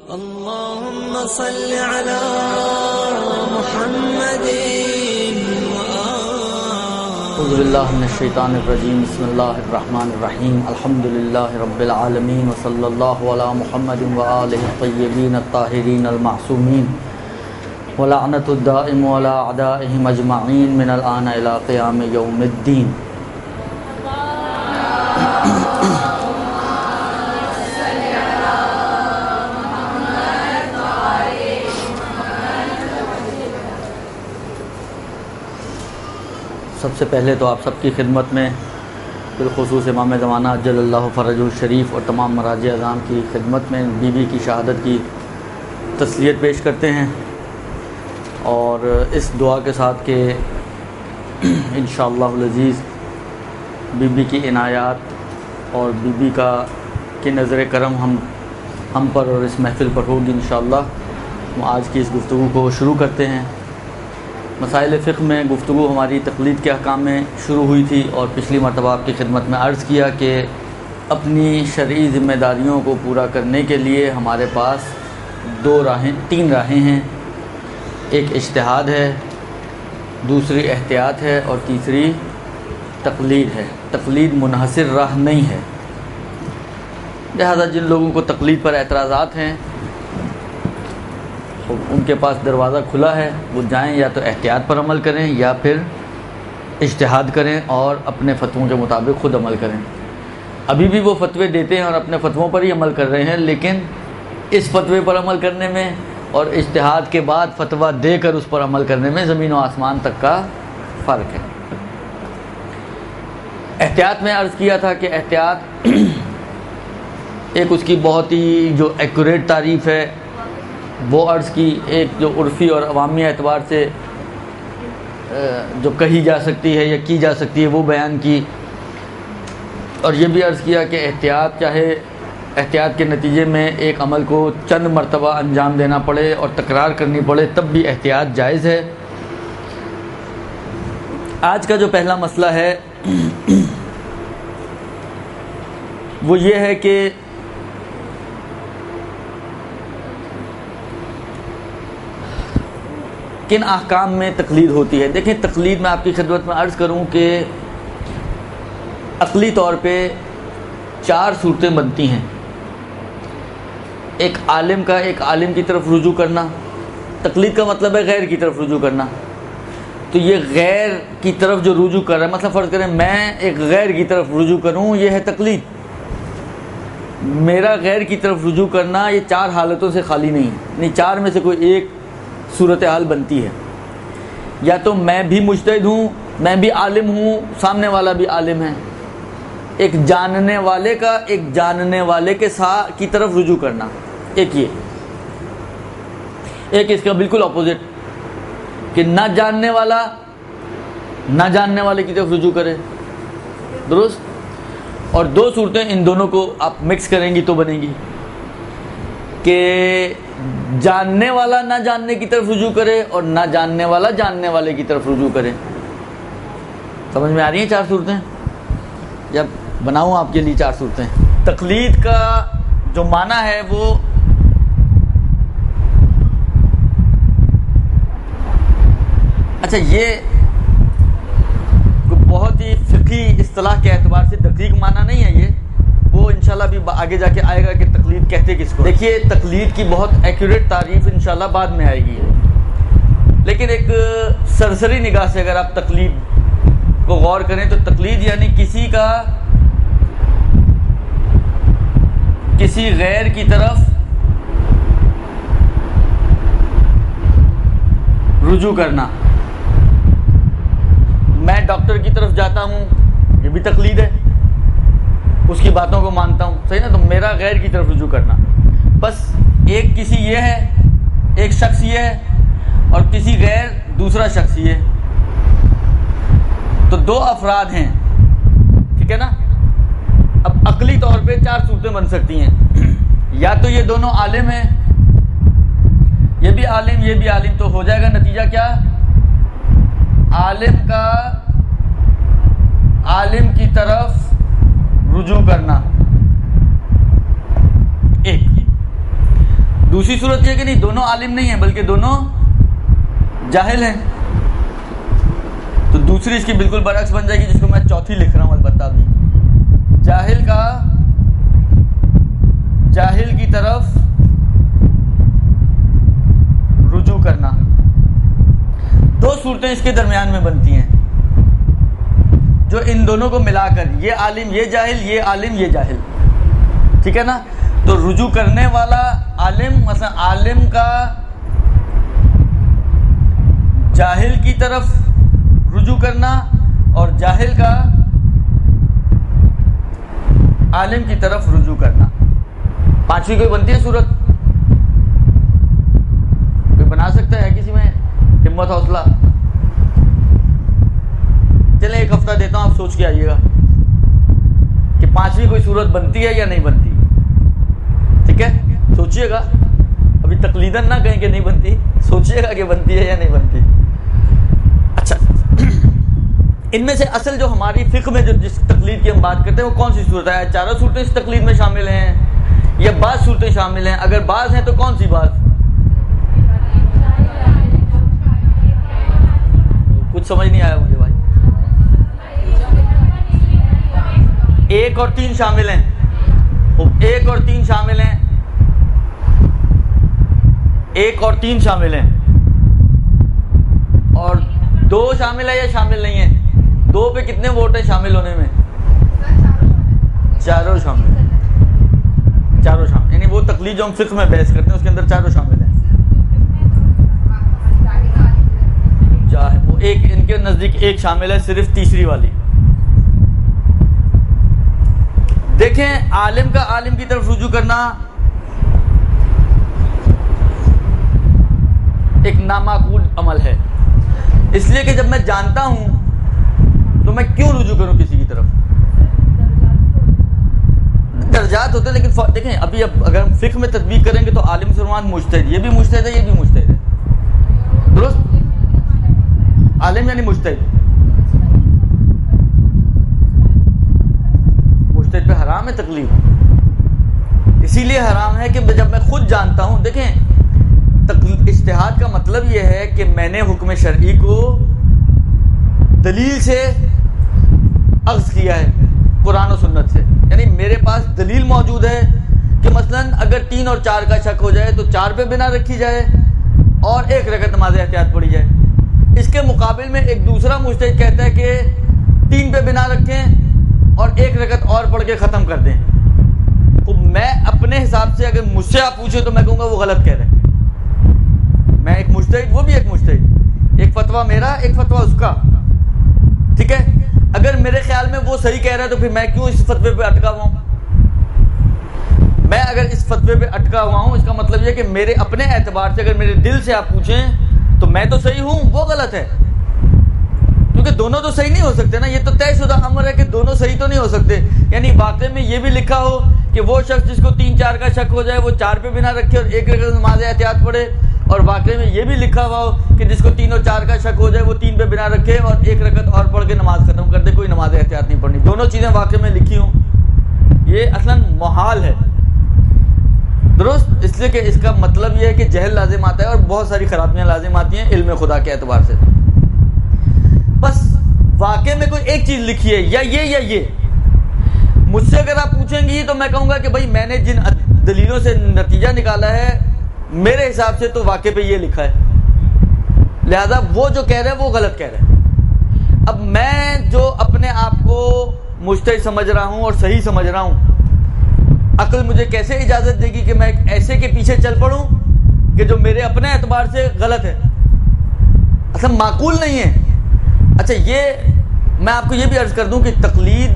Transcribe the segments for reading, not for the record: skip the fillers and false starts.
اللهم صل على محمد اعوذ باللہ من الشیطان الرجیم بسم اللہ الرحمن الرحیم الحمد للہ رب العالمین وصلی اللہ علی محمد وآلہ الطیبین الطاہرین المعصومین ولعنت الدائم علی اعدائہم اجمعین من الآن الی قیام یوم الدین. سب سے پہلے تو آپ سب کی خدمت میں بالخصوص امام زمانہ عجل اللہ فرج الشریف اور تمام مراجع اعظام کی خدمت میں بی بی کی شہادت کی تسلیت پیش کرتے ہیں، اور اس دعا کے ساتھ کہ انشاءاللہ العزیز بی بی کی عنایات اور بی بی کی نظر کرم ہم پر اور اس محفل پر ہوگی انشاءاللہ. آج کی اس گفتگو کو شروع کرتے ہیں. مسائل فقہ میں گفتگو ہماری تقلید کے احکام میں شروع ہوئی تھی، اور پچھلی مرتبہ آپ کی خدمت میں عرض کیا کہ اپنی شرعی ذمہ داریوں کو پورا کرنے کے لیے ہمارے پاس تین راہیں ہیں. ایک اجتہاد ہے، دوسری احتیاط ہے، اور تیسری تقلید ہے. تقلید منحصر راہ نہیں ہے، لہذا جن لوگوں کو تقلید پر اعتراضات ہیں ان کے پاس دروازہ کھلا ہے، وہ جائیں یا تو احتیاط پر عمل کریں یا پھر اجتہاد کریں اور اپنے فتووں کے مطابق خود عمل کریں. ابھی بھی وہ فتوے دیتے ہیں اور اپنے فتووں پر ہی عمل کر رہے ہیں، لیکن اس فتوے پر عمل کرنے میں اور اجتہاد کے بعد فتویٰ دے کر اس پر عمل کرنے میں زمین و آسمان تک کا فرق ہے. احتیاط میں عرض کیا تھا کہ احتیاط ایک اس کی بہت ہی جو ایکوریٹ تعریف ہے وہ عرض کی، ایک جو عرفی اور عوامی اعتبار سے جو کہی جا سکتی ہے یا کی جا سکتی ہے وہ بیان کی، اور یہ بھی عرض کیا کہ احتیاط کے نتیجے میں ایک عمل کو چند مرتبہ انجام دینا پڑے اور تکرار کرنی پڑے تب بھی احتیاط جائز ہے. آج کا جو پہلا مسئلہ ہے وہ یہ ہے کہ کن احکام میں تقلید ہوتی ہے. دیکھیں، تقلید میں آپ کی خدمت میں عرض کروں کہ عقلی طور پہ 4 صورتیں بنتی ہیں. ایک عالم کی طرف رجوع کرنا. تقلید کا مطلب ہے غیر کی طرف رجوع کرنا. تو یہ غیر کی طرف جو رجوع کر رہا ہے، مثلا فرض کریں میں ایک غیر کی طرف رجوع کروں، یہ ہے تقلید. میرا غیر کی طرف رجوع کرنا یہ 4 حالتوں سے خالی نہیں ہے، یعنی 4 میں سے کوئی ایک صورتحال بنتی ہے. یا تو میں بھی مجتہد ہوں، میں بھی عالم ہوں، سامنے والا بھی عالم ہے. ایک جاننے والے کے کی طرف رجوع کرنا، ایک اس کا بالکل اپوزٹ کہ نہ جاننے والے کی طرف رجوع کرے. درست. اور 2 صورتیں ان دونوں کو آپ مکس کریں گی تو بنے گی کہ جاننے والا نہ جاننے کی طرف رجوع کرے اور نہ جاننے والا جاننے والے کی طرف رجوع کرے. سمجھ میں آ رہی ہیں 4 صورتیں؟ جب بناؤں آپ کے لیے 4 صورتیں. تقلید کا جو معنی ہے وہ اچھا، یہ بہت ہی فقہی اصطلاح کے اعتبار سے دقیق معنی نہیں ہے یہ، وہ انشاءاللہ بھی آگے جا کے آئے گا کہ تقلید کہتے کس کو. دیکھیے، تقلید کی بہت ایکوریٹ تعریف انشاءاللہ بعد میں آئے گی، لیکن ایک سرسری نگاہ سے اگر آپ تقلید کو غور کریں تو تقلید یعنی کسی غیر کی طرف رجوع کرنا. میں ڈاکٹر کی طرف جاتا ہوں، یہ بھی تقلید ہے، اس کی باتوں کو مانتا ہوں، صحیح نا. تو میرا غیر کی طرف رجوع کرنا، بس ایک شخص یہ ہے اور کسی غیر دوسرا شخص یہ. تو 2 افراد ہیں، ٹھیک ہے نا. اب عقلی طور پہ 4 صورتیں بن سکتی ہیں. یا تو یہ دونوں عالم ہیں، یہ بھی عالم، تو ہو جائے گا نتیجہ کیا؟ عالم کی طرف رجوع کرنا. ایک دوسری صورت یہ کہ نہیں دونوں عالم نہیں ہیں بلکہ دونوں جاہل ہیں، تو دوسری اس کی بالکل برعکس بن جائے گی، جس کو میں چوتھی لکھ رہا ہوں البتہ ابھی، جاہل کی طرف رجوع کرنا۔ دو صورتیں اس کے درمیان میں بنتی ہیں جو ان دونوں کو ملا کر، یہ عالم یہ جاہل، یہ عالم یہ جاہل، ٹھیک ہے نا؟ تو رجوع کرنے والا عالم، مثلا عالم کا جاہل کی طرف رجوع کرنا اور جاہل کا عالم کی طرف رجوع کرنا۔ پانچویں کوئی بنتی ہے صورت؟ کوئی بنا سکتا ہے کسی میں ہمت حوصلہ؟ چلیں ایک ہفتہ دیتا ہوں، آپ سوچ کے آئیے گا کہ پانچویں کوئی صورت بنتی ہے یا نہیں بنتی، ٹھیک ہے؟ سوچئے گا، ابھی تقلیداً نہ کہیں کہ نہیں بنتی، سوچئے گا کہ بنتی ہے یا نہیں بنتی۔ اچھا، ان میں سے اصل جو ہماری فقہ میں جو جس تقلید کی ہم بات کرتے ہیں وہ کون سی صورت ہے؟ چاروں صورتیں اس تقلید میں شامل ہیں یا بعض صورتیں شامل ہیں؟ اگر بعض ہیں تو کون سی بعض؟ کچھ سمجھ نہیں آیا مجھے بھائی۔ ایک اور تین شامل ہیں، ایک اور تین شامل ہیں، ایک اور تین شامل ہیں، اور دو شامل ہے یا شامل نہیں ہے؟ دو پہ کتنے ووٹ ہیں شامل ہونے میں؟ چاروں شامل ہیں، چاروں شامل، یعنی وہ تقلید جو ہم فقہ میں بحث کرتے ہیں اس کے اندر چاروں شامل ہیں۔ وہ ایک ان کے نزدیک ایک شامل ہے، صرف تیسری والی۔ دیکھیں، عالم کا عالم کی طرف رجوع کرنا ایک نامعقول عمل ہے، اس لیے کہ جب میں جانتا ہوں تو میں کیوں رجوع کروں کسی کی طرف؟ درجات ہوتے ہیں، لیکن دیکھیں ابھی اگر ہم فقہ میں تطبیق کریں گے تو عالم سے مراد مجتہد، یہ بھی مجتہد ہے یہ بھی مجتہد ہے، درست؟ عالم یعنی مجتہد، مجتہد پہ حرام ہے تقلید، اسی لیے حرام ہے کہ جب میں خود جانتا ہوں۔ دیکھیں، اجتہاد کا مطلب یہ ہے کہ میں نے حکم شرعی کو دلیل سے اخذ کیا ہے، قرآن و سنت سے، یعنی میرے پاس دلیل موجود ہے کہ مثلا اگر 3 اور 4 کا شک ہو جائے تو 4 پہ بنا رکھی جائے اور 1 رکعت نماز احتیاط پڑھی جائے۔ اس کے مقابل میں ایک دوسرا مجتہد کہتا ہے کہ 3 پہ بنا رکھیں اور 1 رکعت اور پڑھ کے ختم کر دیں۔ تو میں اپنے حساب سے اگر مجھ سے آپ پوچھیں تو میں کہوں گا وہ غلط کہہ رہے ہیں۔ میں ایک مجتہد، وہ بھی ایک مجتہد، ایک فتویٰ میرا ایک فتویٰ اس کا، ٹھیک ہے؟ اگر میرے خیال میں وہ صحیح کہہ رہا ہے تو پھر میں کیوں اس فتوے پہ اٹکا ہوا ہوں؟ میں اگر اس فتوے پہ اٹکا ہوا ہوں اس کا مطلب یہ کہ میرے اپنے اعتبار سے اگر میرے دل سے آپ پوچھیں تو میں تو صحیح ہوں، وہ غلط ہے، کیونکہ دونوں تو صحیح نہیں ہو سکتے نا، یہ تو طے شدہ امر ہے کہ دونوں صحیح تو نہیں ہو سکتے۔ یعنی واقعے میں یہ بھی لکھا ہو کہ وہ شخص جس کو 3-4 کا شک ہو جائے وہ 4 پہ بنا رکھے اور 1 رکعت نماز احتیاط پڑھے، اور واقعے میں یہ بھی لکھا ہوا ہو کہ جس کو 3 اور 4 کا شک ہو جائے وہ 3 پہ بنا رکھے اور 1 رکعت اور پڑھ کے نماز ختم کر دے، کوئی نماز احتیاط نہیں پڑھنی۔ دونوں چیزیں واقعے میں لکھی ہوں، یہ اصلاً محال ہے، درست؟ اس لیے کہ اس کا مطلب یہ ہے کہ جہل لازم آتا ہے اور بہت ساری خرابیاں لازم آتی ہیں علم خدا کے اعتبار سے۔ بس واقعے میں کوئی ایک چیز لکھی ہے یا یہ، مجھ سے اگر آپ پوچھیں گی تو میں کہوں گا کہ بھائی میں نے جن دلیلوں سے نتیجہ نکالا ہے میرے حساب سے تو واقعے پہ یہ لکھا ہے، لہذا وہ جو کہہ رہے ہیں وہ غلط کہہ رہے ہیں۔ اب میں جو اپنے آپ کو مجتہد سمجھ رہا ہوں اور صحیح سمجھ رہا ہوں، عقل مجھے کیسے اجازت دے گی کہ میں ایک ایسے کے پیچھے چل پڑوں کہ جو میرے اپنے اعتبار سے غلط ہے؟ اصلا معقول نہیں ہے۔ اچھا، یہ میں آپ کو یہ بھی عرض کر دوں کہ تقلید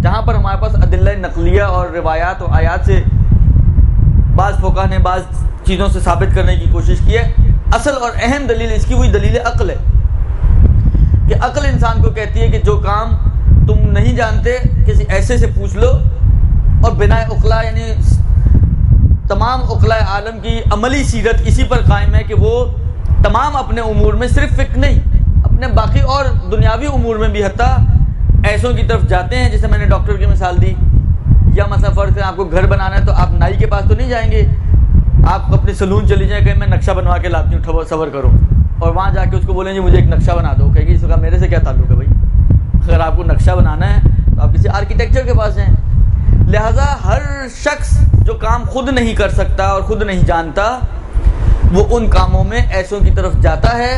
جہاں پر ہمارے پاس ادلہ نقلیہ اور روایات و آیات سے بعض فقہا نے بعض چیزوں سے ثابت کرنے کی کوشش کی ہے، اصل اور اہم دلیل اس کی وہی دلیل عقل ہے کہ عقل انسان کو کہتی ہے کہ جو کام تم نہیں جانتے کسی ایسے سے پوچھ لو، اور بنا عقلاء یعنی تمام عقلاء عالم کی عملی سیرت اسی پر قائم ہے کہ وہ تمام اپنے امور میں صرف فقہ نہیں، اپنے باقی اور دنیاوی امور میں بھی حتیٰ ایسوں کی طرف جاتے ہیں، جیسے میں نے ڈاکٹر کی مثال دی، یا مثلا فرض کریں آپ کو گھر بنانا ہے تو آپ نائی کے پاس تو نہیں جائیں گے آپ اپنے سلون چلی جائیں کہ میں نقشہ بنوا کے لاتی ہوں صبر کرو، اور وہاں جا کے اس کو بولیں جی مجھے ایک نقشہ بنا دو، کہیں گے اس کا میرے سے کیا تعلق ہے بھائی؟ اگر آپ کو نقشہ بنانا ہے تو آپ کسی آرکیٹیکچر کے پاس جائیں۔ لہٰذا ہر شخص جو کام خود نہیں کر سکتا اور خود نہیں جانتا وہ ان کاموں میں ایسوں کی طرف جاتا ہے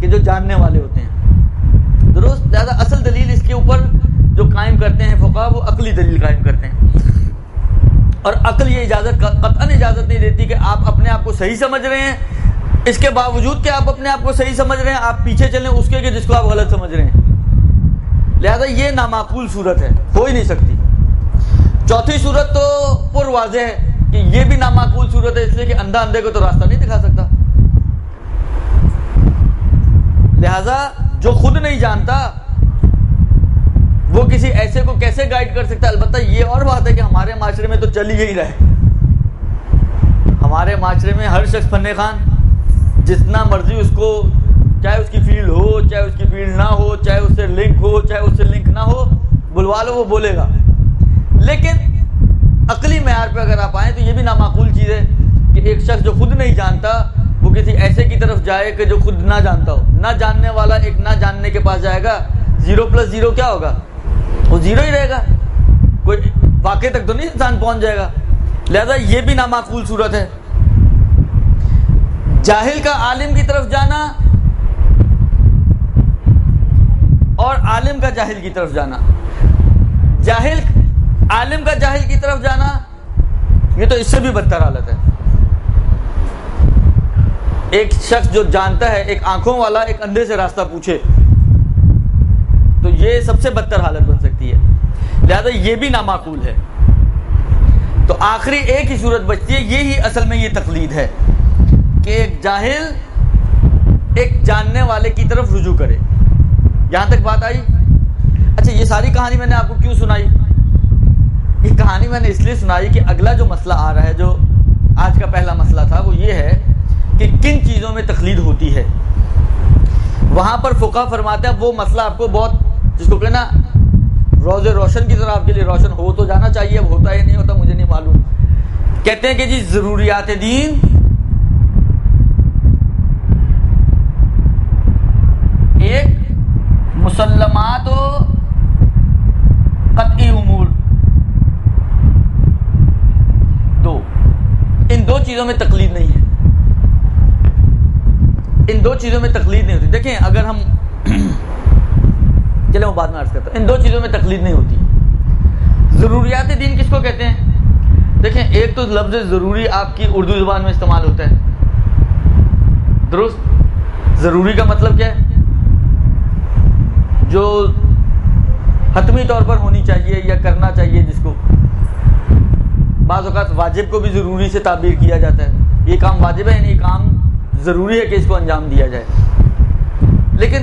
کہ جو جاننے والے ہوتے ہیں، درست؟ لہٰذا اصل دلیل اس کے اوپر جو قائم کرتے ہیں فقہا وہ عقلی دلیل قائم کرتے ہیں، اور عقل یہ اجازت قطعاً اجازت نہیں دیتی کہ آپ اپنے آپ کو صحیح سمجھ رہے ہیں، اس کے باوجود کہ آپ اپنے آپ کو صحیح سمجھ رہے ہیں آپ پیچھے چلیں اس کے کہ جس کو آپ غلط سمجھ رہے ہیں۔ لہذا یہ نامعقول صورت ہے، ہو ہی نہیں سکتی۔ چوتھی صورت تو پر واضح ہے کہ یہ بھی نامعقول صورت ہے، اس لیے کہ اندھا اندھے کو تو راستہ نہیں دکھا سکتا۔ لہذا جو خود نہیں جانتا وہ کسی ایسے کو کیسے گائیڈ کر سکتا ہے؟ البتہ یہ اور بات ہے کہ ہمارے معاشرے میں تو چل ہی یہی رہا ہے، ہمارے معاشرے میں ہر شخص فن خان، جتنا مرضی اس کو، چاہے اس کی فیلڈ ہو چاہے اس کی فیلڈ نہ ہو، چاہے اس سے لنک ہو چاہے اس سے لنک نہ ہو، بلوا لو وہ بولے گا۔ لیکن عقلی معیار پہ اگر آپ آئیں تو یہ بھی نامعقول چیز ہے کہ ایک شخص جو خود نہیں جانتا وہ کسی ایسے کی طرف جائے کہ جو خود نہ جانتا ہو۔ نہ جاننے والا ایک نہ جاننے کے پاس جائے گا، 0+0 کیا ہوگا؟ وہ 0 ہی رہے گا، کوئی واقع تک تو نہیں انسان پہنچ جائے گا۔ لہذا یہ بھی نامعقول صورت ہے۔ جاہل کا عالم کی طرف جانا اور عالم کا جاہل کی طرف جانا، جاہل عالم کا جاہل کی طرف جانا یہ تو اس سے بھی بدتر حالت ہے۔ ایک شخص جو جانتا ہے، ایک آنکھوں والا ایک اندھے سے راستہ پوچھے تو یہ سب سے بدتر حالت بن سکتی ہے۔ لہذا یہ بھی نامعقول ہے۔ تو آخری ایک ہی صورت بچتی ہے، یہی اصل میں یہ تقلید ہے کہ ایک جاہل ایک جاننے والے کی طرف رجوع کرے۔ یہاں تک بات آئی؟ اچھا، یہ ساری کہانی میں نے آپ کو کیوں سنائی؟ یہ کہانی میں نے اس لیے سنائی کہ اگلا جو مسئلہ آ رہا ہے، جو آج کا پہلا مسئلہ تھا، وہ یہ ہے کہ کن چیزوں میں تقلید ہوتی ہے۔ وہاں پر فقہا فرماتے ہیں وہ مسئلہ آپ کو بہت، جس کو کہنا روز روشن کی طرح آپ کے لیے روشن ہو تو جانا چاہیے، اب ہوتا ہے نہیں ہوتا مجھے نہیں معلوم۔ کہتے ہیں کہ جی ضروریات دین ایک، مسلمات و قطعی امور دو، ان دو چیزوں میں تقلید نہیں ہے، ان دو چیزوں میں تقلید نہیں ہوتی۔ دیکھیں اگر ہم چلیں وہ بعد میں عرض کرتا ہوں، ان دو چیزوں میں تقلید نہیں ہوتی۔ ضروریات دین کس کو کہتے ہیں؟ دیکھیں ایک تو لفظ ضروری آپ کی اردو زبان میں استعمال ہوتا ہے، درست؟ ضروری کا مطلب کیا ہے؟ جو حتمی طور پر ہونی چاہیے یا کرنا چاہیے جس کو۔ بعض اوقات واجب کو بھی ضروری سے تعبیر کیا جاتا ہے، یہ کام واجب ہے، یعنی یہ کام ضروری ہے کہ اس کو انجام دیا جائے۔ لیکن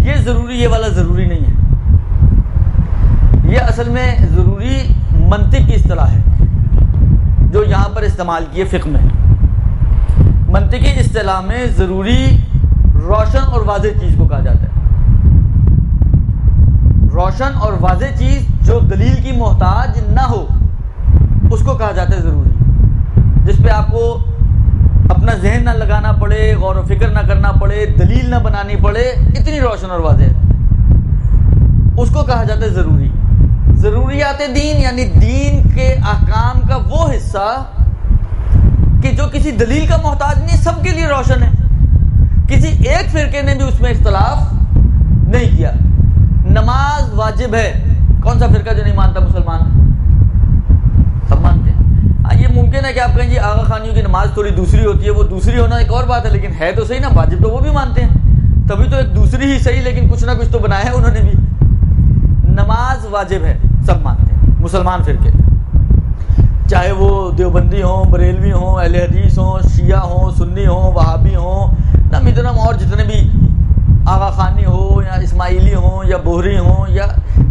یہ ضروری، یہ والا ضروری نہیں ہے، یہ اصل میں ضروری منطق کی اصطلاح ہے جو یہاں پر استعمال کی ہے فقہ میں۔ منطقی اصطلاح میں ضروری روشن اور واضح چیز کو کہا جاتا ہے۔ روشن اور واضح چیز جو دلیل کی محتاج نہ ہو اس کو کہا جاتا ہے ضروری، جس پہ آپ کو اپنا ذہن نہ لگانا پڑے، غور و فکر نہ کرنا پڑے، دلیل نہ بنانی پڑے، اتنی روشن اور واضح اس کو کہا جاتا ہے ضروری۔ ضروریات دین یعنی دین کے احکام کا وہ حصہ کہ جو کسی دلیل کا محتاج نہیں، سب کے لیے روشن ہے، کسی ایک فرقے نے بھی اس میں اختلاف نہیں کیا۔ نماز واجب ہے، کون سا فرقہ جو نہیں مانتا؟ مسلمان سب مانتے ہیں۔ یہ ممکن ہے کہ آپ کہیں جی آغا خانیوں کی نماز تھوڑی دوسری ہوتی ہے، وہ دوسری ہونا ایک اور بات ہے، لیکن ہے تو صحیح نا، واجب تو وہ بھی مانتے ہیں، تبھی تو ایک دوسری ہی صحیح، لیکن کچھ نہ کچھ تو بنایا ہے انہوں نے بھی۔ نماز واجب ہے، سب مانتے ہیں مسلمان فرقے، چاہے وہ دیوبندی ہوں، بریلوی ہوں، اہل حدیث ہوں، شیعہ ہوں، سنی ہوں، وہابی ہوں، نمیدنم اور جتنے بھی آغا خانی ہو یا اسماعیلی ہوں یا بوہری ہوں یا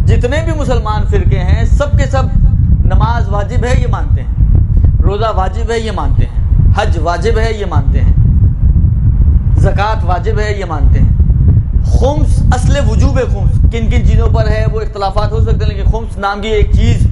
جتنے بھی مسلمان فرقے ہیں، سب کے سب نماز واجب ہے یہ مانتے ہیں، روزہ واجب ہے یہ مانتے ہیں، حج واجب ہے یہ مانتے ہیں، زکوٰۃ واجب ہے یہ مانتے ہیں۔ خمس، اصل وجوب خمس کن کن چیزوں پر ہے وہ اختلافات ہو سکتے ہیں، لیکن خمس نام کی ایک چیز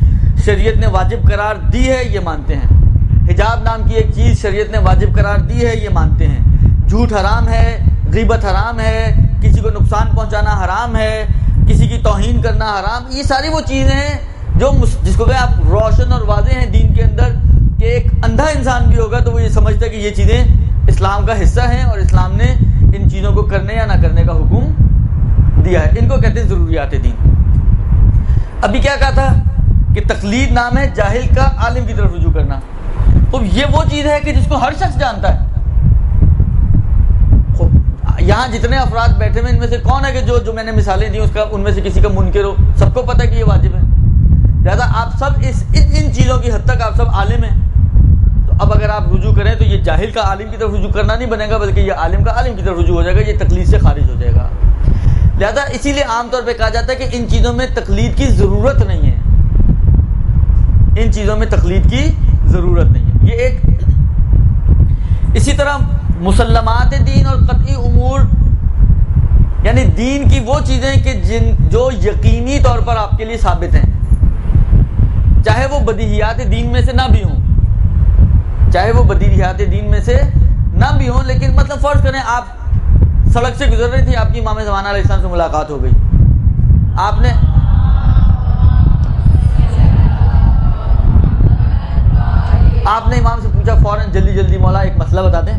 شریعت نے واجب قرار دی ہے یہ مانتے ہیں۔ حجاب نام کی ایک چیز شریعت نے واجب قرار دی ہے یہ مانتے ہیں، جھوٹ حرام ہے، غیبت حرام ہے، کسی کو نقصان پہنچانا حرام ہے، کسی کی توہین کرنا حرام، یہ ساری وہ چیزیں ہیں جو جس کو کہ آپ روشن اور واضح ہیں دین کے اندر، کہ ایک اندھا انسان بھی ہوگا تو وہ یہ سمجھتا ہے کہ یہ چیزیں اسلام کا حصہ ہیں اور اسلام نے ان چیزوں کو کرنے یا نہ کرنے کا حکم دیا ہے۔ ان کو کہتے ہیں ضروریات دین۔ ابھی کیا کہا تھا کہ تقلید نام ہے جاہل کا عالم کی طرف رجوع کرنا، تو یہ وہ چیز ہے کہ جس کو ہر شخص جانتا ہے۔ یہاں جتنے افراد بیٹھے ہوئے ان میں سے کون ہے کہ جو میں نے مثالیں دی ان میں سے کسی کا منکر ہو؟ سب کو پتہ ہے کہ یہ واجب ہے، لہذا آپ سب ان چیزوں کی حد تک آپ سب عالم ہیں۔ تو اب اگر آپ رجوع کریں تو یہ جاہل کا عالم کی طرف رجوع کرنا نہیں بنے گا، بلکہ یہ عالم کا عالم کی طرف رجوع ہو جائے گا، یہ تقلید سے خارج ہو جائے گا۔ لہذا اسی لیے عام طور پہ کہا جاتا ہے کہ ان چیزوں میں تقلید کی ضرورت نہیں ہے، ان چیزوں میں تقلید کی ضرورت نہیں ہے۔ یہ ایک اسی طرح مسلمات دین اور قطعی امور، یعنی دین کی وہ چیزیں کہ جو یقینی طور پر آپ کے لیے ثابت ہیں، چاہے وہ بدیہیات دین میں سے نہ بھی ہوں، چاہے وہ بدیہیات دین میں سے نہ بھی ہوں، لیکن مطلب فرض کریں آپ سڑک سے گزر رہی تھی، آپ کی امام زمانہ علیہ السلام سے ملاقات ہو گئی، آپ نے امام سے پوچھا فوراً جلدی جلدی مولا ایک مسئلہ بتا دیں،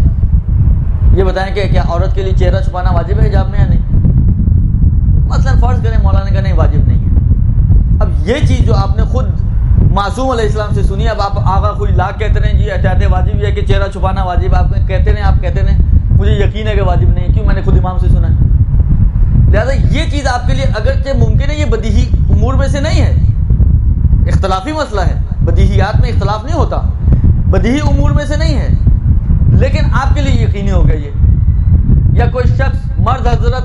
یہ بتائیں کہ کیا عورت کے لیے چہرہ چھپانا واجب ہے حجاب میں یا نہیں؟ مثلا فرض کریں مولا نے کہا نہیں واجب نہیں ہے۔ اب یہ چیز جو آپ نے خود معصوم علیہ السلام سے سنی، اب آپ آغا کوئی لاکھ کہتے رہیں جی احتیاط واجب ہے کہ چہرہ چھپانا واجب، آپ کہتے رہیں مجھے یقین ہے کہ واجب نہیں ہے، کیوں؟ میں نے خود امام سے سنا ہے۔ لہذا یہ چیز آپ کے لیے اگرچہ ممکن ہے، یہ بدیہی امور میں سے نہیں ہے، اختلافی مسئلہ ہے، بدیہیات میں اختلاف نہیں ہوتا، بدیہی امور میں سے نہیں ہے، لیکن آپ کے لیے یقینی ہو گیا یہ۔ یا کوئی شخص مرد حضرت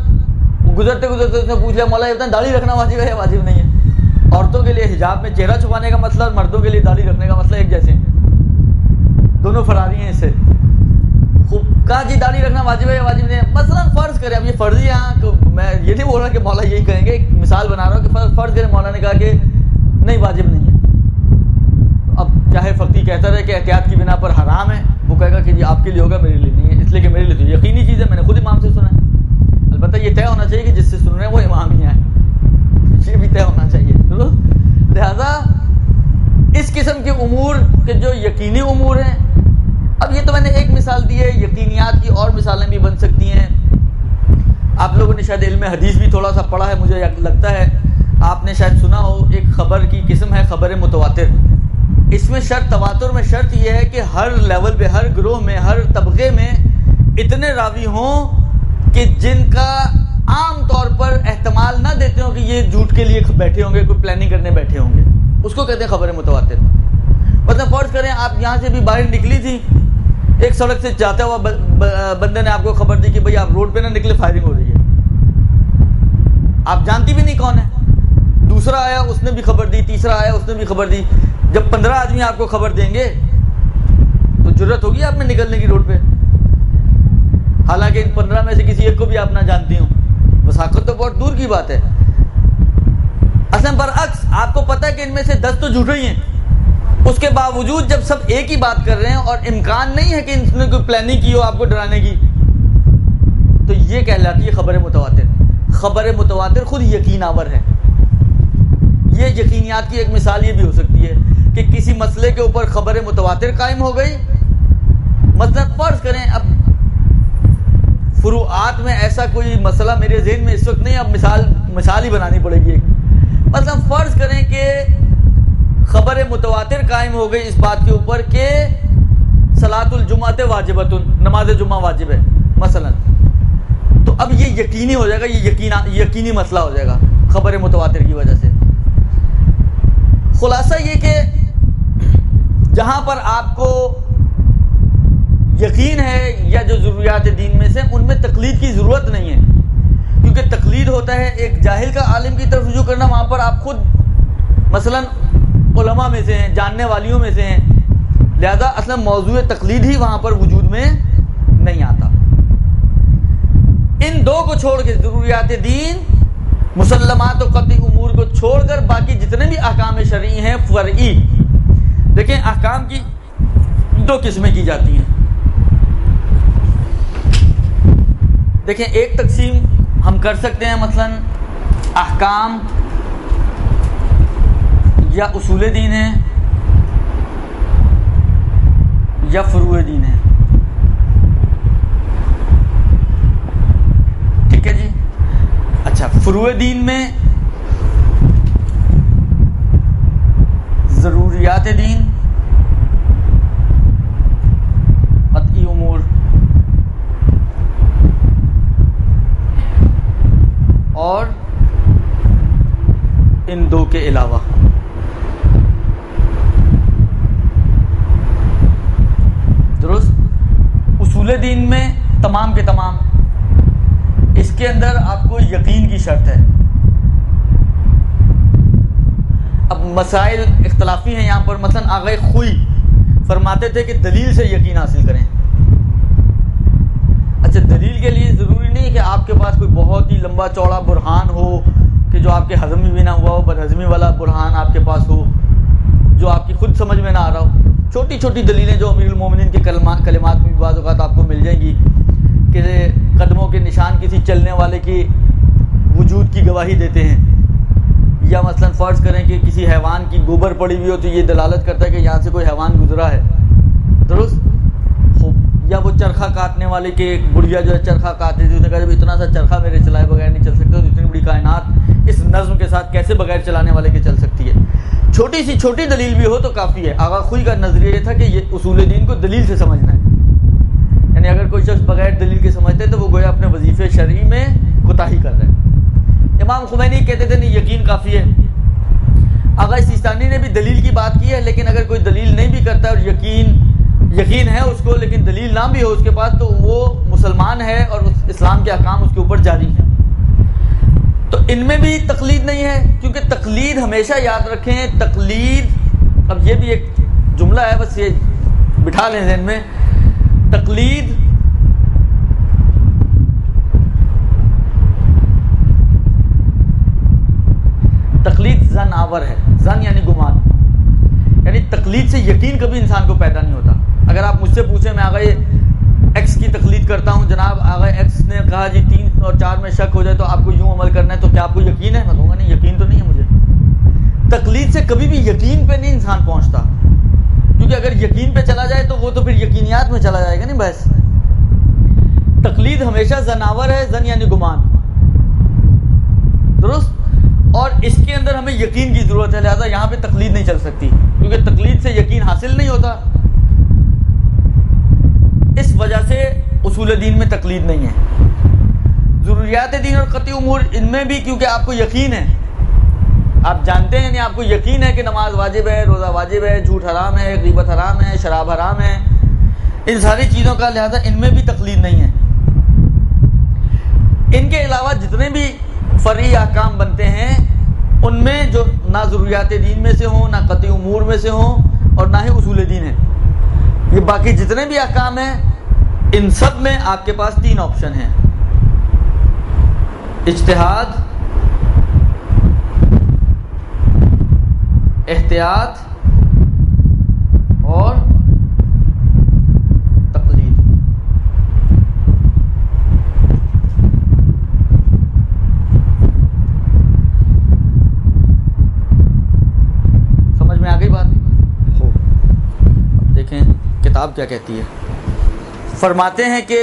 گزرتے گزرتے اس نے پوچھ لیا مولا یہ بتائیں داڑھی رکھنا واجب ہے یا واجب نہیں ہے؟ عورتوں کے لیے حجاب میں چہرہ چھپانے کا مسئلہ اور مردوں کے لیے داڑھی رکھنے کا مسئلہ ایک جیسے ہیں، دونوں فراری ہیں اس سے۔ خوب کہا جی داڑھی رکھنا واجب ہے یا واجب نہیں ہے؟ مثلا فرض کریں، اب یہ فرضی یہاں تو میں یہ نہیں بول رہا کہ مولا یہی کہیں گے، ایک مثال بنا رہا ہوں کہ فرض کریں مولا نے کہا کہ نہیں واجب نہیں ہے، اب چاہے فقی کہتا رہے کہ احتیاط کی بنا پر حرام ہے، وہ کہے گا کہ جی آپ کے لیے ہوگا میرے لیے نہیں ہے، اس لیے کہ میرے لیے تو یقینی چیز ہے، میں نے خود امام سے سنا ہے۔ البتہ یہ طے ہونا چاہیے کہ جس سے سن رہے ہیں وہ امام ہی ہیں، یہ بھی طے ہونا چاہیے۔ لہذا اس قسم کے امور کے جو یقینی امور ہیں، اب یہ تو میں نے ایک مثال دی ہے، یقینیات کی اور مثالیں بھی بن سکتی ہیں۔ آپ لوگوں نے شاید علم حدیث بھی تھوڑا سا پڑھا ہے، مجھے لگتا ہے آپ نے شاید سنا ہو، ایک خبر کی قسم ہے خبر متواتر۔ اس میں شرط تواتر میں شرط یہ ہے کہ ہر لیول پہ، ہر گروہ میں، ہر طبقے میں اتنے راوی ہوں کہ جن کا عام طور پر احتمال نہ دیتے ہوں کہ یہ جھوٹ کے لیے بیٹھے ہوں گے، کوئی پلاننگ کرنے بیٹھے ہوں گے، اس کو کہتے ہیں خبر متواتر۔ مطلب فرض کریں آپ یہاں سے بھی باہر نکلی تھی، ایک سڑک سے جاتا ہوا بندے نے آپ کو خبر دی کہ بھئی آپ روڈ پہ نہ نکلے، فائرنگ ہو رہی ہے، آپ جانتی بھی نہیں کون ہے، دوسرا آیا اس نے بھی خبر دی، تیسرا آیا اس نے بھی خبر دی، جب 15 آدمی آپ کو خبر دیں گے تو جرت ہوگی آپ میں نکلنے کی روڈ پہ، حالانکہ ان 15 میں سے کسی ایک کو بھی آپ نہ جانتی ہوں، وثاقت تو بہت دور کی بات ہے۔ اصلا برعکس آپ کو پتہ ہے کہ ان میں سے 10 تو جھوٹے ہی ہیں، اس کے باوجود جب سب ایک ہی بات کر رہے ہیں اور امکان نہیں ہے کہ اس نے کوئی پلاننگ کی ہو آپ کو ڈرانے کی، تو یہ کہلاتی ہے خبر متواتر۔ خبر متواتر خود یقین آور ہے۔ یہ یقینیات کی ایک مثال یہ بھی ہو سکتی ہے کہ کسی مسئلے کے اوپر خبر متواتر قائم ہو گئی، مثلا فرض کریں اب فروعات میں ایسا کوئی مسئلہ میرے ذہن میں اس وقت نہیں، اب مثال ہی بنانی پڑے گی ایک، مثلا فرض کریں کہ خبر متواتر قائم ہو گئی اس بات کے اوپر کہ صلاۃ الجمعۃ واجبۃ، نماز جمعہ واجب ہے مثلا، تو اب یہ یقینی ہو جائے گا، یہ یقینی مسئلہ ہو جائے گا خبر متواتر کی وجہ سے۔ خلاصہ یہ کہ جہاں پر آپ کو یقین ہے یا جو ضروریات دین میں سے ان میں تقلید کی ضرورت نہیں ہے، کیونکہ تقلید ہوتا ہے ایک جاہل کا عالم کی طرف رجوع کرنا، وہاں پر آپ خود مثلا علماء میں سے ہیں، جاننے والیوں میں سے ہیں، لہذا اصلا موضوع تقلید ہی وہاں پر وجود میں نہیں آتا۔ ان دو کو چھوڑ کے ضروریات دین، مسلمات و قطعی امور کو چھوڑ کر باقی جتنے بھی احکام شرعی ہیں فرعی، دیکھیں احکام کی دو قسمیں کی جاتی ہیں. دیکھیں ایک تقسیم ہم کر سکتے ہیں مثلا احکام یا اصول دین ہیں یا فروع دین ہیں. ٹھیک ہے جی. اچھا فروع دین میں ضروریات دین، قطعی امور اور ان دو کے علاوہ درست. اصول دین میں تمام کے تمام، اس کے اندر آپ کو یقین کی شرط ہے. اب مسائل اختلافی ہیں یہاں پر. مثلا آغا خوئی فرماتے تھے کہ دلیل سے یقین حاصل کریں. اچھا دلیل کے لیے ضروری نہیں کہ آپ کے پاس کوئی بہت ہی لمبا چوڑا برہان ہو کہ جو آپ کے ہضمی بھی نہ ہوا ہو، بدہضمی والا برہان آپ کے پاس ہو جو آپ کی خود سمجھ میں نہ آ رہا ہو. چھوٹی چھوٹی دلیلیں جو امیر المومنین کے کلمات میں بھی بعض اوقات آپ کو مل جائیں گی کہ قدموں کے نشان کسی چلنے والے کی وجود کی گواہی دیتے ہیں، یا مثلا فرض کریں کہ کسی حیوان کی گوبر پڑی ہوئی ہو تو یہ دلالت کرتا ہے کہ یہاں سے کوئی حیوان گزرا ہے. درست. یا وہ چرخہ کاٹنے والے کے ایک بڑھیا جو ہے چرخہ کاٹ رہی تھی، اس نے کہا جب اتنا سا چرخہ میرے چلائے بغیر نہیں چل سکتے تو اتنی بڑی کائنات اس نظم کے ساتھ کیسے بغیر چلانے والے کے چل سکتی ہے. چھوٹی سی چھوٹی دلیل بھی ہو تو کافی ہے. آغا خوئی کا نظریہ یہ تھا کہ یہ اصول دین کو دلیل سے سمجھنا ہے. یعنی اگر کوئی شخص بغیر دلیل کے سمجھتے تو وہ گویا اپنے وظیفے شرعی میں کوتاہی کر رہے ہیں. امام خمینی کہتے تھے نہیں یقین کافی ہے. آغا سیستانی نے بھی دلیل کی بات کی ہے، لیکن اگر کوئی دلیل نہیں بھی کرتا اور یقین ہے اس کو لیکن دلیل نہ بھی ہو اس کے پاس تو وہ مسلمان ہے اور اسلام کے احکام اس کے اوپر جاری ہیں. تو ان میں بھی تقلید نہیں ہے، کیونکہ تقلید ہمیشہ یاد رکھیں تقلید، اب یہ بھی ایک جملہ ہے بس یہ بٹھا لیں ذہن میں، تقلید زن آور ہے. زن یعنی گمان، یعنی تقلید سے یقین کبھی انسان کو پیدا نہیں ہوتا. اگر آپ مجھ سے پوچھیں میں آگے ایکس کی تقلید کرتا ہوں، جناب آگے ایکس نے کہا جی 3 اور 4 میں شک ہو جائے تو آپ کو یوں عمل کرنا ہے، تو کیا آپ کو یقین ہے؟ میں کہوں گا نہیں یقین تو نہیں ہے مجھے. تقلید سے کبھی بھی یقین پہ نہیں انسان پہنچتا، کیونکہ اگر یقین پہ چلا جائے تو وہ تو پھر یقینیات میں چلا جائے گا نہیں بس. تقلید ہمیشہ زناور ہے، زن یعنی گمان. درست. اور اس کے اندر ہمیں یقین کی ضرورت ہے، لہذا یہاں پہ تقلید نہیں چل سکتی کیونکہ تقلید سے یقین حاصل نہیں ہوتا. اس وجہ سے اصول دین میں تقلید نہیں ہے. ضروریات دین اور قطعی امور ان میں بھی کیونکہ آپ کو یقین ہے، آپ جانتے ہیں، نہیں آپ کو یقین ہے کہ نماز واجب ہے، روزہ واجب ہے، جھوٹ حرام ہے، غیبت حرام ہے، شراب حرام ہے، ان ساری چیزوں کا، لہذا ان میں بھی تقلید نہیں ہے. ان کے علاوہ جتنے بھی فرعی احکام بنتے ہیں ان میں جو نہ ضروریات دین میں سے ہوں، نہ قطعی امور میں سے ہوں اور نہ ہی اصول دین ہیں، یہ باقی جتنے بھی احکام ہیں ان سب میں آپ کے پاس 3 آپشن ہیں: اجتہاد، احتیاط اور تقلید. سمجھ میں آ گئی بات؟ اب دیکھیں کتاب کیا کہتی ہے. فرماتے ہیں کہ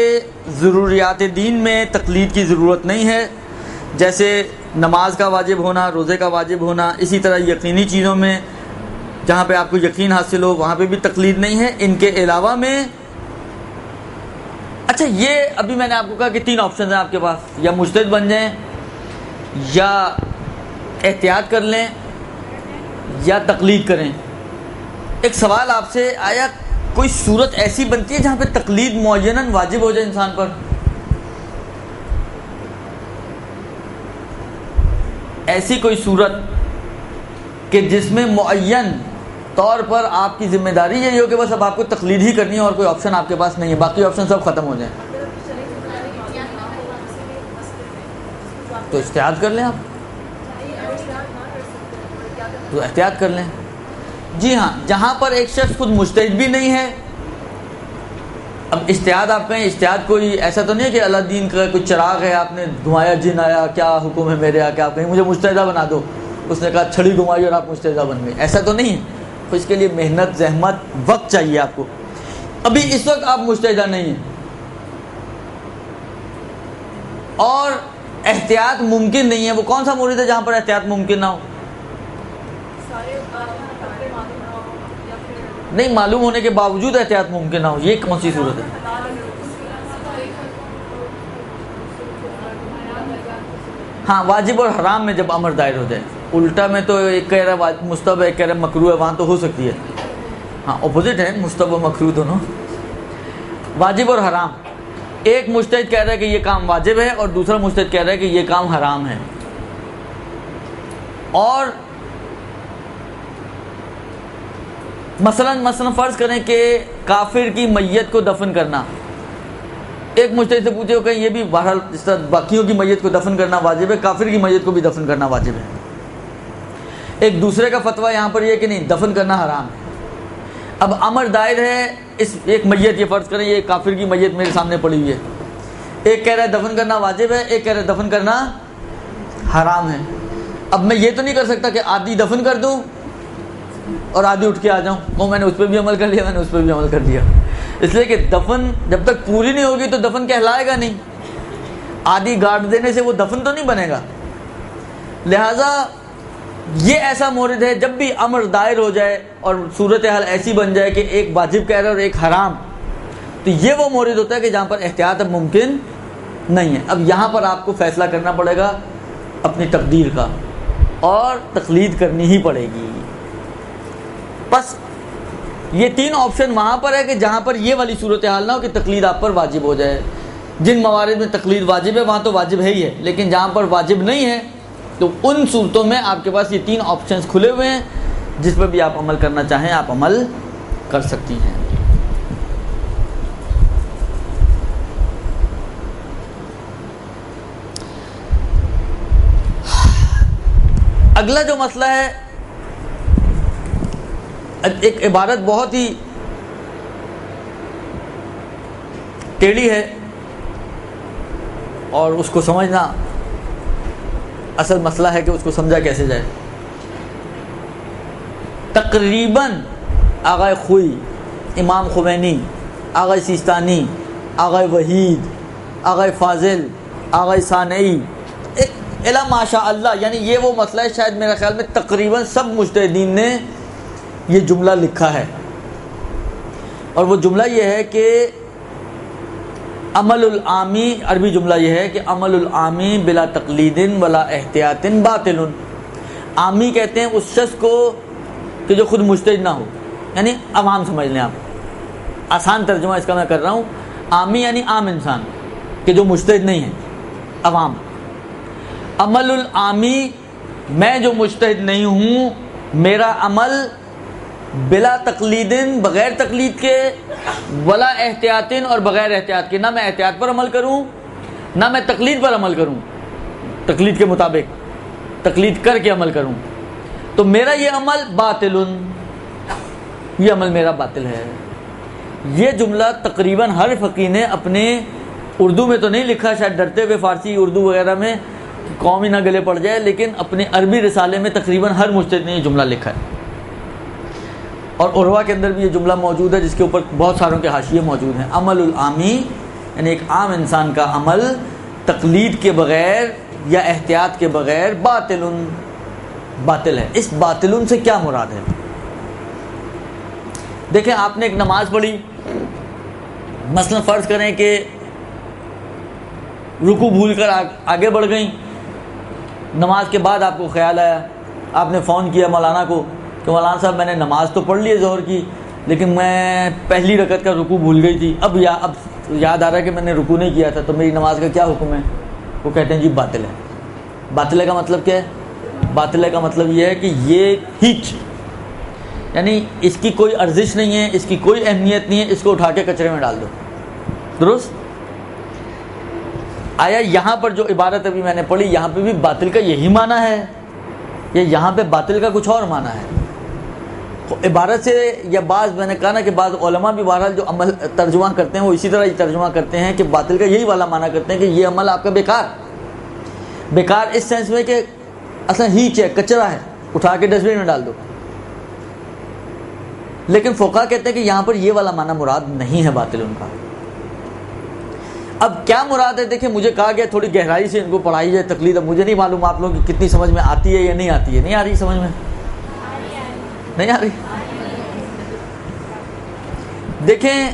ضروریات دین میں تقلید کی ضرورت نہیں ہے، جیسے نماز کا واجب ہونا، روزے کا واجب ہونا، اسی طرح یقینی چیزوں میں جہاں پہ آپ کو یقین حاصل ہو وہاں پہ بھی تقلید نہیں ہے. ان کے علاوہ میں اچھا یہ ابھی میں نے آپ کو کہا کہ 3 آپشنز ہیں آپ کے پاس، یا مجتہد بن جائیں، یا احتیاط کر لیں، یا تقلید کریں. ایک سوال آپ سے، آیا کوئی صورت ایسی بنتی ہے جہاں پہ تقلید معیناً واجب ہو جائے انسان پر؟ ایسی کوئی صورت کہ جس میں معین طور پر آپ کی ذمہ داری یہی ہو کہ بس اب آپ کو تقلید ہی کرنی ہے اور کوئی آپشن آپ کے پاس نہیں ہے، باقی آپشن سب ختم ہو جائیں؟ تو احتیاط کر لیں، آپ تو احتیاط کر لیں. جی ہاں، جہاں پر ایک شخص خود مجتہد بھی نہیں ہے اب اجتہاد آپ کہیں، اجتہاد کوئی ایسا تو نہیں ہے کہ اللہ دین کا کوئی چراغ ہے، آپ نے گھمایا، جن آیا، کیا حکم ہے میرے آ کے آپ کہیں مجھے مجتہدہ بنا دو، اس نے کہا چھڑی گھمائی اور آپ مجتہدہ بن گئے، ایسا تو نہیں ہے. تو اس کے لیے محنت، زحمت، وقت چاہیے آپ کو. ابھی اس وقت آپ مجتہدہ نہیں ہیں اور احتیاط ممکن نہیں ہے. وہ کون سا مورد ہے جہاں پر احتیاط ممکن نہ ہو؟ نہیں، معلوم ہونے کے باوجود احتیاط ممکن نہ ہو، یہ کون سی صورت ہے؟ ہاں، واجب اور حرام میں جب امر دائر ہو جائے. الٹا میں تو ایک کہہ رہا ہے مستحب ہے، ایک کہہ رہا ہے مکروہ ہے، وہاں تو ہو سکتی ہے. ہاں، اپوزٹ ہے مستحب و مکروہ دونوں. واجب اور حرام، ایک مجتہد کہہ رہا ہے کہ یہ کام واجب ہے اور دوسرا مجتہد کہہ رہا ہے کہ یہ کام حرام ہے. اور مثلا فرض کریں کہ کافر کی میت کو دفن کرنا، ایک مجتہد سے پوچھے کہ یہ بھی بہرحال جس طرح باقیوں کی میت کو دفن کرنا واجب ہے، کافر کی میت کو بھی دفن کرنا واجب ہے. ایک دوسرے کا فتویٰ یہاں پر یہ کہ نہیں، دفن کرنا حرام ہے. اب امر دائر ہے، اس ایک میت، یہ فرض کریں یہ کافر کی میت میرے سامنے پڑی ہوئی ہے، ایک کہہ رہا ہے دفن کرنا واجب ہے، ایک کہہ رہا ہے دفن کرنا حرام ہے. اب میں یہ تو نہیں کر سکتا کہ آدھی دفن کر دوں اور آدھی اٹھ کے آ جاؤں، وہ میں نے اس پہ بھی عمل کر لیا، میں نے اس پہ بھی عمل کر لیا. اس لیے کہ دفن جب تک پوری نہیں ہوگی تو دفن کہلائے گا نہیں. آدھی گاڑ دینے سے وہ دفن تو نہیں بنے گا. لہذا یہ ایسا مورد ہے جب بھی امر دائر ہو جائے اور صورتحال ایسی بن جائے کہ ایک واجب کہہ رہا ہے اور ایک حرام، تو یہ وہ مورد ہوتا ہے کہ جہاں پر احتیاط اب ممکن نہیں ہے. اب یہاں پر آپ کو فیصلہ کرنا پڑے گا اپنی تقدیر کا، اور تقلید کرنی ہی پڑے گی. بس یہ تین آپشن وہاں پر ہے کہ جہاں پر یہ والی صورتحال نہ ہو کہ تقلید آپ پر واجب ہو جائے. جن موارد میں تقلید واجب ہے وہاں تو واجب ہے ہی ہے، لیکن جہاں پر واجب نہیں ہے تو ان صورتوں میں آپ کے پاس یہ تین آپشنز کھلے ہوئے ہیں، جس پہ بھی آپ عمل کرنا چاہیں آپ عمل کر سکتی ہیں. اگلا جو مسئلہ ہے، ایک عبارت بہت ہی ٹیڑھی ہے اور اس کو سمجھنا اصل مسئلہ ہے کہ اس کو سمجھا کیسے جائے. تقریباً آغا خوئی، امام خمینی، آغا سیستانی، آغا وحید، آغا فاضل، آغا ثانوی، الا ماشاء اللہ، یعنی یہ وہ مسئلہ ہے شاید میرے خیال میں تقریباً سب مجتہدین نے یہ جملہ لکھا ہے. اور وہ جملہ یہ ہے کہ عمل العامی، عربی جملہ یہ ہے کہ عمل العامی بلا تقلید ولا احتیاط باطل. عامی کہتے ہیں اس شخص کو کہ جو خود مجتہد نہ ہو، یعنی عوام سمجھ لیں آپ، آسان ترجمہ اس کا میں کر رہا ہوں. عامی یعنی عام انسان کہ جو مجتہد نہیں ہے، عوام. عمل العامی، میں جو مجتہد نہیں ہوں، میرا عمل بلا تقلید، بغیر تقلید کے، ولا احتیاط، اور بغیر احتیاط کے، نہ میں احتیاط پر عمل کروں نہ میں تقلید پر عمل کروں، تقلید کے مطابق تقلید کر کے عمل کروں، تو میرا یہ عمل باطل، یہ عمل میرا باطل ہے. یہ جملہ تقریباً ہر فقیہ نے اپنے اردو میں تو نہیں لکھا، شاید ڈرتے ہوئے فارسی اردو وغیرہ میں قوم ہی نہ گلے پڑ جائے، لیکن اپنے عربی رسالے میں تقریباً ہر مجتہد نے یہ جملہ لکھا ہے. اور عروہ کے اندر بھی یہ جملہ موجود ہے جس کے اوپر بہت ساروں کے حاشیے موجود ہیں. عمل العامی یعنی ایک عام انسان کا عمل تقلید کے بغیر یا احتیاط کے بغیر باطل ہے. اس باطل سے کیا مراد ہے؟ دیکھیں، آپ نے ایک نماز پڑھی، مثلا فرض کریں کہ رکوع بھول کر آگے بڑھ گئیں، نماز کے بعد آپ کو خیال آیا، آپ نے فون کیا مولانا کو کہ مولانا صاحب میں نے نماز تو پڑھ لی ہے ظہر کی، لیکن میں پہلی رکعت کا رکوع بھول گئی تھی، اب یاد آ رہا ہے کہ میں نے رکوع نہیں کیا تھا، تو میری نماز کا کیا حکم ہے؟ وہ کہتے ہیں جی باطل ہے. باطل ہے کا مطلب کیا ہے؟ باطل ہے کا مطلب یہ ہے کہ یہ ہیچ، یعنی اس کی کوئی ارزش نہیں ہے، اس کی کوئی اہمیت نہیں ہے، اس کو اٹھا کے کچرے میں ڈال دو. درست؟ آیا یہاں پر جو عبارت ابھی میں نے پڑھی، یہاں پہ بھی باطل کا یہی معنی ہے یا یہاں پہ باطل کا کچھ اور معنی ہے؟ عبارت سے یا بعض میں نے کہا نا کہ بعض علماء بھی بہرحال جو عمل ترجمہ کرتے ہیں وہ اسی طرح ترجمہ کرتے ہیں کہ باطل کا یہی والا معنی کرتے ہیں کہ یہ عمل آپ کا بیکار اس سینس میں کہ اصلا ہیچ ہے، کچرا ہے، اٹھا کے ڈسٹ بن میں ڈال دو. لیکن فقہا کہتے ہیں کہ یہاں پر یہ والا معنی مراد نہیں ہے باطل ان کا. اب کیا مراد ہے؟ دیکھیں مجھے کہا گیا تھوڑی گہرائی سے ان کو پڑھائی جائے تقلید. اب مجھے نہیں معلوم آپ لوگوں کی کتنی سمجھ میں آتی ہے یا نہیں آتی ہے. نہیں آ رہی سمجھ میں؟ نہیں آ رہی؟ دیکھیں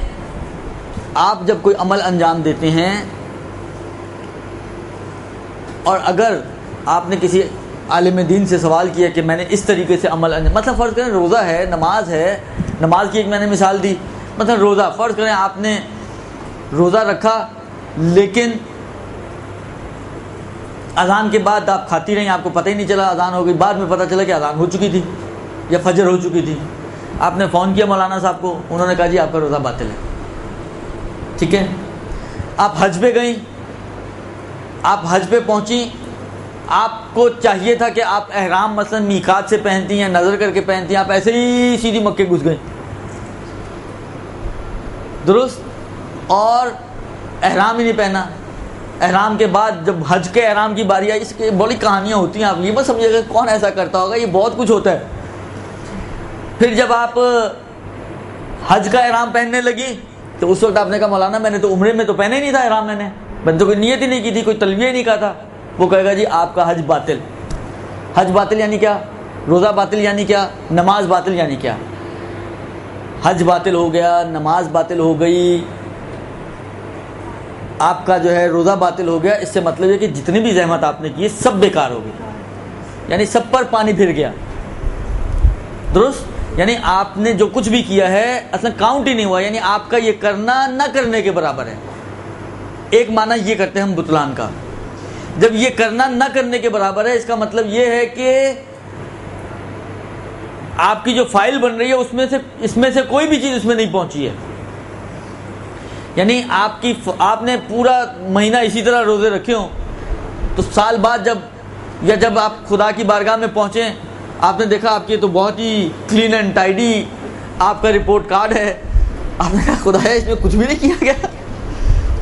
آپ جب کوئی عمل انجام دیتے ہیں اور اگر آپ نے کسی عالم دین سے سوال کیا کہ میں نے اس طریقے سے عمل انجام، مثلا فرض کریں روزہ ہے، نماز ہے، نماز کی ایک میں نے مثال دی. مثلا روزہ، فرض کریں آپ نے روزہ رکھا لیکن اذان کے بعد آپ کھاتی رہیں، آپ کو پتہ ہی نہیں چلا اذان ہو گئی، بعد میں پتہ چلا کہ اذان ہو چکی تھی یا فجر ہو چکی تھی. آپ نے فون کیا مولانا صاحب کو، انہوں نے کہا جی آپ کا روزہ باطل ہے. ٹھیک ہے. آپ حج پہ گئیں، آپ حج پہ پہنچی، آپ کو چاہیے تھا کہ آپ احرام مثلا میقات سے پہنتی ہیں، نظر کر کے پہنتی ہیں، آپ ایسے ہی سیدھی مکے گھس گئیں، درست، اور احرام ہی نہیں پہنا. احرام کے بعد جب حج کے احرام کی باری آئی، اس کی بڑی کہانیاں ہوتی ہیں، آپ یہ مت سمجھے گا کون ایسا کرتا ہوگا، یہ بہت کچھ ہوتا ہے. پھر جب آپ حج کا احرام پہننے لگی تو اس وقت آپ نے کہا مولانا میں نے تو عمرے میں تو پہنے ہی نہیں تھا احرام، میں نے تو کوئی نیت ہی نہیں کی تھی، کوئی تلبیہ ہی نہیں کہا تھا. وہ کہے گا جی آپ کا حج باطل. حج باطل یعنی کیا؟ روزہ باطل یعنی کیا؟ نماز باطل یعنی کیا؟ حج باطل ہو گیا، نماز باطل ہو گئی، آپ کا جو ہے روزہ باطل ہو گیا. اس سے مطلب ہے کہ جتنی بھی زحمت آپ نے کی سب بیکار ہو گئی، یعنی سب پر پانی پھر گیا. درست، یعنی آپ نے جو کچھ بھی کیا ہے اصلا کاؤنٹ ہی نہیں ہوا، یعنی آپ کا یہ کرنا نہ کرنے کے برابر ہے. ایک معنی یہ کرتے ہیں ہم بطلان کا، جب یہ کرنا نہ کرنے کے برابر ہے اس کا مطلب یہ ہے کہ آپ کی جو فائل بن رہی ہے اس میں سے کوئی بھی چیز اس میں نہیں پہنچی ہے. یعنی آپ نے پورا مہینہ اسی طرح روزے رکھے ہوں تو سال بعد جب آپ خدا کی بارگاہ میں پہنچیں، آپ نے دیکھا آپ کی تو بہت ہی کلین اینڈ ٹائڈی آپ کا رپورٹ کارڈ ہے. آپ نے کہا خدایا اس میں کچھ بھی نہیں کیا گیا.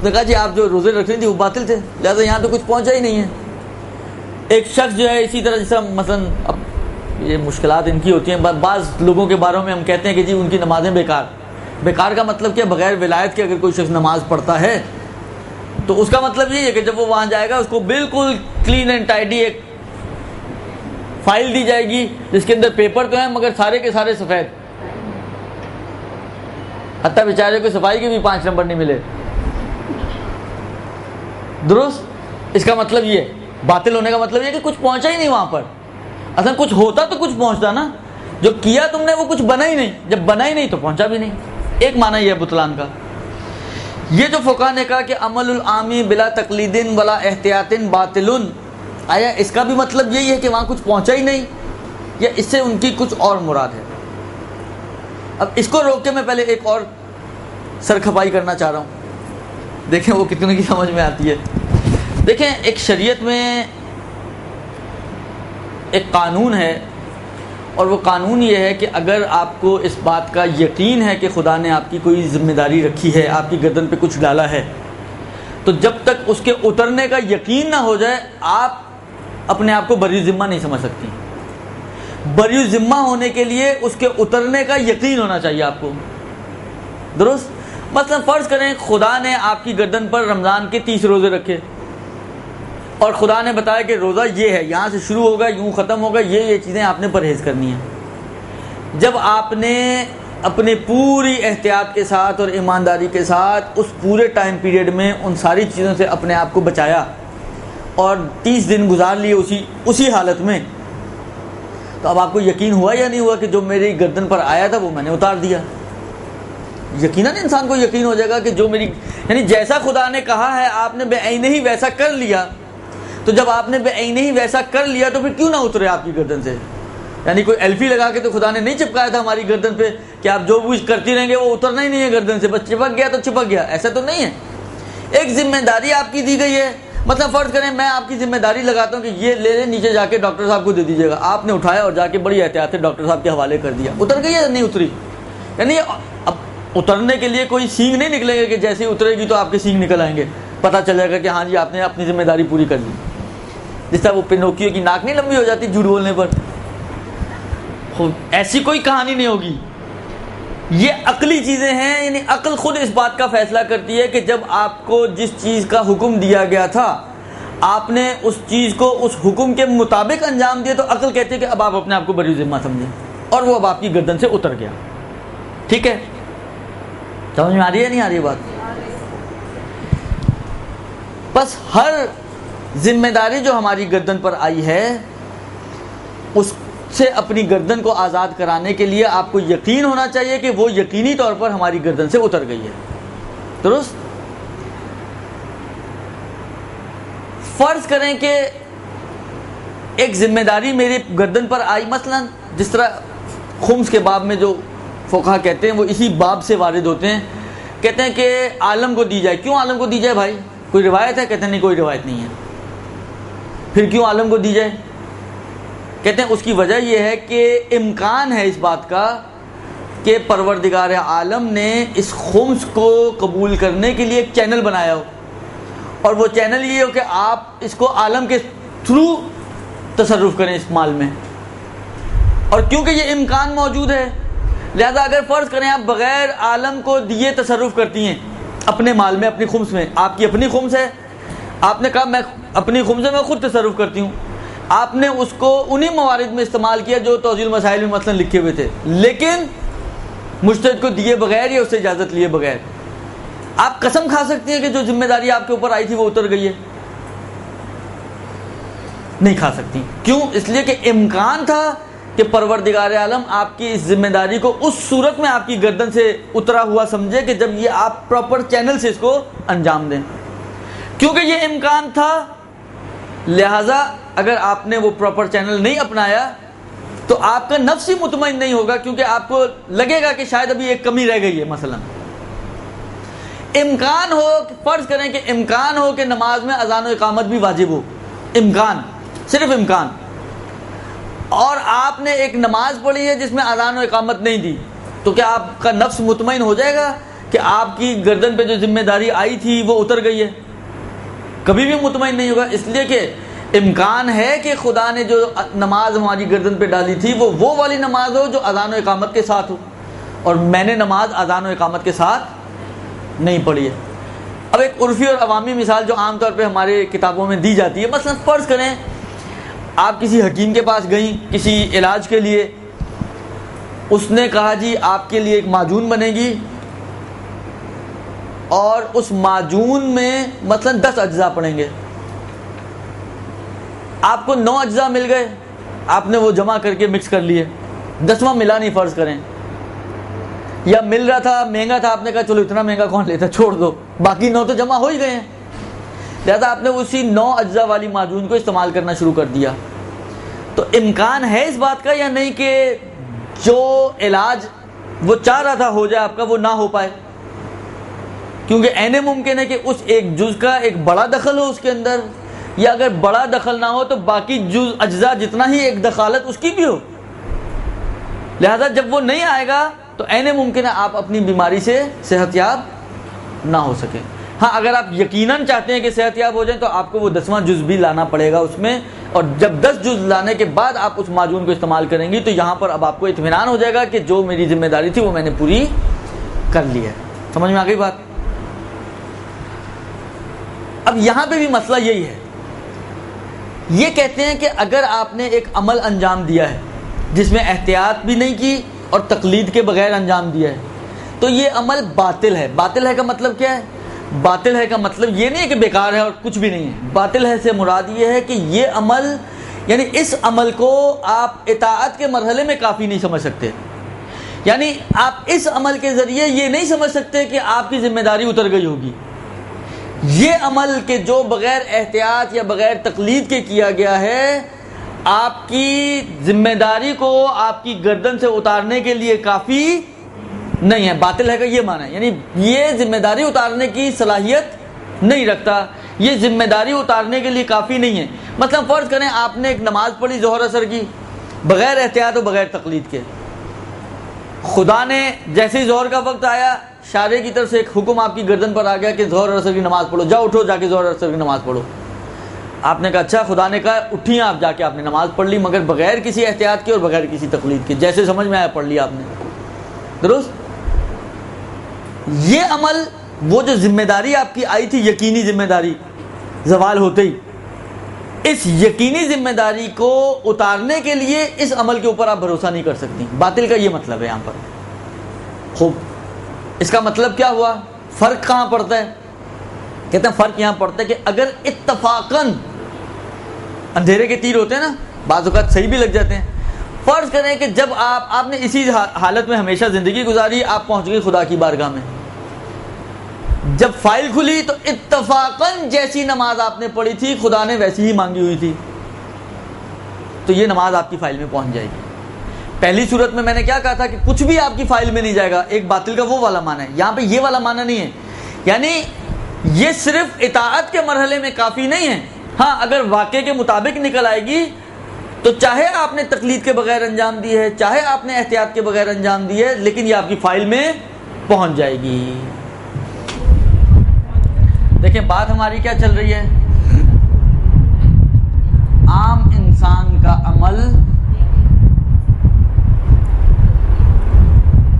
نے کہا جی آپ جو روزے رکھ رہی تھی وہ باطل تھے، لہٰذا یہاں تو کچھ پہنچا ہی نہیں ہے. ایک شخص جو ہے اسی طرح جیسا مثلا، اب یہ مشکلات ان کی ہوتی ہیں، بعض لوگوں کے بارے میں ہم کہتے ہیں کہ جی ان کی نمازیں بیکار کا مطلب کیا؟ بغیر ولایت کے اگر کوئی شخص نماز پڑھتا ہے تو اس کا مطلب یہ ہے کہ جب وہ وہاں جائے گا اس کو بالکل کلین اینڈ ٹائڈی ایک فائل دی جائے گی جس کے اندر پیپر تو ہیں مگر سارے کے سارے سفید، حتیٰ بیچارے کو صفائی کے بھی 5 نمبر نہیں ملے. درست. اس کا مطلب یہ باطل ہونے کا مطلب یہ کہ کچھ پہنچا ہی نہیں وہاں پر. اصلا کچھ ہوتا تو کچھ پہنچتا نا، جو کیا تم نے وہ کچھ بنا ہی نہیں، جب بنا ہی نہیں تو پہنچا بھی نہیں. ایک معنی یہ ہے بطلان کا. یہ جو فقہا نے کہا کہ عمل العامی بلا تقلید ولا احتیاط باطل، آیا اس کا بھی مطلب یہی ہے کہ وہاں کچھ پہنچا ہی نہیں، یا اس سے ان کی کچھ اور مراد ہے؟ اب اس کو روک کے میں پہلے ایک اور سرکھپائی کرنا چاہ رہا ہوں، دیکھیں وہ کتنے کی سمجھ میں آتی ہے. دیکھیں ایک شریعت میں ایک قانون ہے، اور وہ قانون یہ ہے کہ اگر آپ کو اس بات کا یقین ہے کہ خدا نے آپ کی کوئی ذمہ داری رکھی ہے، آپ کی گردن پہ کچھ ڈالا ہے، تو جب تک اس کے اترنے کا یقین نہ ہو جائے آپ اپنے آپ کو بری ذمہ نہیں سمجھ سکتی. بری ذمہ ہونے کے لیے اس کے اترنے کا یقین ہونا چاہیے آپ کو. درست. مثلا فرض کریں خدا نے آپ کی گردن پر رمضان کے 30 روزے رکھے، اور خدا نے بتایا کہ روزہ یہ ہے، یہاں سے شروع ہوگا یوں ختم ہوگا، یہ چیزیں آپ نے پرہیز کرنی ہیں. جب آپ نے اپنے پوری احتیاط کے ساتھ اور ایمانداری کے ساتھ اس پورے ٹائم پیریڈ میں ان ساری چیزوں سے اپنے آپ کو بچایا اور 30 دن گزار لیے اسی حالت میں، تو اب آپ کو یقین ہوا یا نہیں ہوا کہ جو میری گردن پر آیا تھا وہ میں نے اتار دیا؟ یقیناً انسان کو یقین ہو جائے گا کہ جو یعنی جیسا خدا نے کہا ہے آپ نے بے عینہ ہی ویسا کر لیا. تو جب آپ نے بے عینہ ہی ویسا کر لیا تو پھر کیوں نہ اترے آپ کی گردن سے؟ یعنی کوئی ایلفی لگا کے تو خدا نے نہیں چپکایا تھا ہماری گردن پہ کہ آپ جو کچھ کرتی رہیں گے وہ اترنا ہی نہیں ہے گردن سے، بس چپک گیا تو چپک گیا، ایسا تو نہیں ہے. ایک ذمہ داری آپ کی دی گئی ہے، مثلا فرض کریں میں آپ کی ذمہ داری لگاتا ہوں کہ یہ لے لیں نیچے جا کے ڈاکٹر صاحب کو دے دیجیے گا، آپ نے اٹھایا اور جا کے بڑی احتیاط سے ڈاکٹر صاحب کے حوالے کر دیا، اتر گئی یا نہیں اتری؟ یعنی اب اترنے کے لیے کوئی سینگ نہیں نکلے گا کہ جیسے ہی اترے گی تو آپ کے سینگ نکل آئیں گے، پتہ چل جائے گا کہ ہاں جی آپ نے اپنی ذمہ داری پوری کر لی. جس طرح وہ پینوکیو کی ناک نہیں لمبی ہو جاتی جھوٹ بولنے پر، ایسی کوئی کہانی نہیں ہوگی. یہ عقلی چیزیں ہیں، یعنی عقل خود اس بات کا فیصلہ کرتی ہے کہ جب آپ کو جس چیز کا حکم دیا گیا تھا آپ نے اس چیز کو اس حکم کے مطابق انجام دیا، تو عقل کہتی ہے کہ اب آپ اپنے آپ کو بری ذمہ سمجھیں، اور وہ اب آپ کی گردن سے اتر گیا. ٹھیک ہے، سمجھ میں آ رہی ہے نہیں آ رہی بات؟ بس ہر ذمہ داری جو ہماری گردن پر آئی ہے اس سے اپنی گردن کو آزاد کرانے کے لیے آپ کو یقین ہونا چاہیے کہ وہ یقینی طور پر ہماری گردن سے اتر گئی ہے. درست؟ فرض کریں کہ ایک ذمہ داری میری گردن پر آئی، مثلا جس طرح خمس کے باب میں جو فقہا کہتے ہیں وہ اسی باب سے وارد ہوتے ہیں، کہتے ہیں کہ عالم کو دی جائے. کیوں عالم کو دی جائے بھائی؟ کوئی روایت ہے؟ کہتے ہیں نہیں کوئی روایت نہیں ہے. پھر کیوں عالم کو دی جائے؟ کہتے ہیں اس کی وجہ یہ ہے کہ امکان ہے اس بات کا کہ پروردگار عالم نے اس خمس کو قبول کرنے کے لیے ایک چینل بنایا ہو، اور وہ چینل یہ ہو کہ آپ اس کو عالم کے تھرو تصرف کریں اس مال میں. اور کیونکہ یہ امکان موجود ہے لہذا اگر فرض کریں آپ بغیر عالم کو دیے تصرف کرتی ہیں اپنے مال میں، اپنی خمس میں، آپ کی اپنی خمس ہے، آپ نے کہا میں اپنی خمس میں خود تصرف کرتی ہوں، آپ نے اس کو انہی موارد میں استعمال کیا جو توضیح المسائل میں مثلا لکھے ہوئے تھے، لیکن مجتہد کو دیے بغیر یا اس سے اجازت لیے بغیر. آپ قسم کھا سکتی ہیں کہ جو ذمہ داری آپ کے اوپر آئی تھی وہ اتر گئی ہے؟ نہیں کھا سکتی. کیوں؟ اس لیے کہ امکان تھا کہ پروردگار عالم آپ کی اس ذمہ داری کو اس صورت میں آپ کی گردن سے اترا ہوا سمجھے کہ جب یہ آپ پراپر چینل سے اس کو انجام دیں. کیونکہ یہ امکان تھا لہذا اگر آپ نے وہ پراپر چینل نہیں اپنایا تو آپ کا نفس ہی مطمئن نہیں ہوگا، کیونکہ آپ کو لگے گا کہ شاید ابھی ایک کمی رہ گئی ہے. مثلا امکان ہو، فرض کریں کہ امکان ہو کہ نماز میں اذان و اقامت بھی واجب ہو، امکان، صرف امکان، اور آپ نے ایک نماز پڑھی ہے جس میں اذان و اقامت نہیں دی، تو کیا آپ کا نفس مطمئن ہو جائے گا کہ آپ کی گردن پہ جو ذمہ داری آئی تھی وہ اتر گئی ہے؟ کبھی بھی مطمئن نہیں ہوگا. اس لیے کہ امکان ہے کہ خدا نے جو نماز ہماری گردن پہ ڈالی تھی وہ والی نماز ہو جو اذان و اقامت کے ساتھ ہو، اور میں نے نماز اذان و اقامت کے ساتھ نہیں پڑھی ہے. اب ایک عرفی اور عوامی مثال جو عام طور پہ ہمارے کتابوں میں دی جاتی ہے، مثلا فرض کریں آپ کسی حکیم کے پاس گئیں کسی علاج کے لیے، اس نے کہا جی آپ کے لیے ایک معجون بنے گی اور اس معجون میں مثلا 10 اجزاء پڑیں گے. آپ کو 9 اجزاء مل گئے، آپ نے وہ جمع کر کے مکس کر لیے، 10واں ملا نہیں فرض کریں، یا مل رہا تھا مہنگا تھا، آپ نے کہا چلو اتنا مہنگا کون لیتا، چھوڑ دو، باقی 9 تو جمع ہو ہی گئے ہیں. لہذا آپ نے اسی 9 اجزاء والی معجون کو استعمال کرنا شروع کر دیا. تو امکان ہے اس بات کا یا نہیں کہ جو علاج وہ چاہ رہا تھا ہو جائے آپ کا وہ نہ ہو پائے؟ کیونکہ عین ممکن ہے کہ اس ایک جز کا ایک بڑا دخل ہو اس کے اندر، یا اگر بڑا دخل نہ ہو تو باقی جز اجزاء جتنا ہی ایک دخالت اس کی بھی ہو. لہذا جب وہ نہیں آئے گا تو عین ممکن ہے آپ اپنی بیماری سے صحت یاب نہ ہو سکیں. ہاں اگر آپ یقیناً چاہتے ہیں کہ صحت یاب ہو جائیں تو آپ کو وہ 10واں جز بھی لانا پڑے گا اس میں، اور جب 10 جز لانے کے بعد آپ اس معجون کو استعمال کریں گی تو یہاں پر اب آپ کو اطمینان ہو جائے گا کہ جو میری ذمہ داری تھی وہ میں نے پوری کر لی ہے. سمجھ میں آ گئی بات؟ اب یہاں پہ بھی مسئلہ یہی ہے، یہ کہتے ہیں کہ اگر آپ نے ایک عمل انجام دیا ہے جس میں احتیاط بھی نہیں کی اور تقلید کے بغیر انجام دیا ہے تو یہ عمل باطل ہے. باطل ہے کا مطلب کیا ہے؟ باطل ہے کا مطلب یہ نہیں ہے کہ بیکار ہے اور کچھ بھی نہیں ہے. باطل ہے سے مراد یہ ہے کہ یہ عمل، یعنی اس عمل کو آپ اطاعت کے مرحلے میں کافی نہیں سمجھ سکتے. یعنی آپ اس عمل کے ذریعے یہ نہیں سمجھ سکتے کہ آپ کی ذمہ داری اتر گئی ہوگی. یہ عمل کہ جو بغیر احتیاط یا بغیر تقلید کے کیا گیا ہے آپ کی ذمہ داری کو آپ کی گردن سے اتارنے کے لیے کافی نہیں ہے. باطل ہے کا یہ معنی ہے، یعنی یہ ذمہ داری اتارنے کی صلاحیت نہیں رکھتا. یہ ذمہ داری اتارنے کے لیے کافی نہیں ہے. مثلا فرض کریں آپ نے ایک نماز پڑھی ظہر اثر کی بغیر احتیاط و بغیر تقلید کے. خدا نے جیسے ہی ظہر کا وقت آیا شارع کی طرف سے ایک حکم آپ کی گردن پر آ گیا کہ ظہر اور اثر کی نماز پڑھو, جاؤ اٹھو جا کے ظہر اور اثر کی نماز پڑھو. آپ نے کہا اچھا, خدا نے کہا اٹھیے آپ جا کے آپ نے نماز پڑھ لی, مگر بغیر کسی احتیاط کے اور بغیر کسی تقلید کے, جیسے سمجھ میں آیا پڑھ لی آپ نے. درست. یہ عمل وہ جو ذمہ داری آپ کی آئی تھی, یقینی ذمہ داری زوال ہوتے ہی, اس یقینی ذمہ داری کو اتارنے کے لیے اس عمل کے اوپر آپ بھروسہ نہیں کر سکتی. باطل کا یہ مطلب ہے یہاں پر. خوب, اس کا مطلب کیا ہوا؟ فرق کہاں پڑتا ہے؟ کہتے ہیں فرق یہاں پڑتا ہے کہ اگر اتفاقاً اندھیرے کے تیر ہوتے ہیں نا, بعض اوقات صحیح بھی لگ جاتے ہیں. فرض کریں کہ جب آپ نے اسی حالت میں ہمیشہ زندگی گزاری, آپ پہنچ گئی خدا کی بارگاہ میں, جب فائل کھلی تو اتفاقاً جیسی نماز آپ نے پڑھی تھی خدا نے ویسی ہی مانگی ہوئی تھی, تو یہ نماز آپ کی فائل میں پہنچ جائے گی. پہلی صورت میں میں نے کیا کہا تھا کہ کچھ بھی آپ کی فائل میں نہیں جائے گا. ایک باطل کا وہ والا معنی ہے, یہاں پہ یہ والا معنی نہیں ہے. یعنی یہ صرف اطاعت کے مرحلے میں کافی نہیں ہے. ہاں, اگر واقعے کے مطابق نکل آئے گی تو چاہے آپ نے تقلید کے بغیر انجام دی ہے, چاہے آپ نے احتیاط کے بغیر انجام دی ہے, لیکن یہ آپ کی فائل میں پہنچ جائے گی. دیکھیں بات ہماری کیا چل رہی ہے, عام انسان کا عمل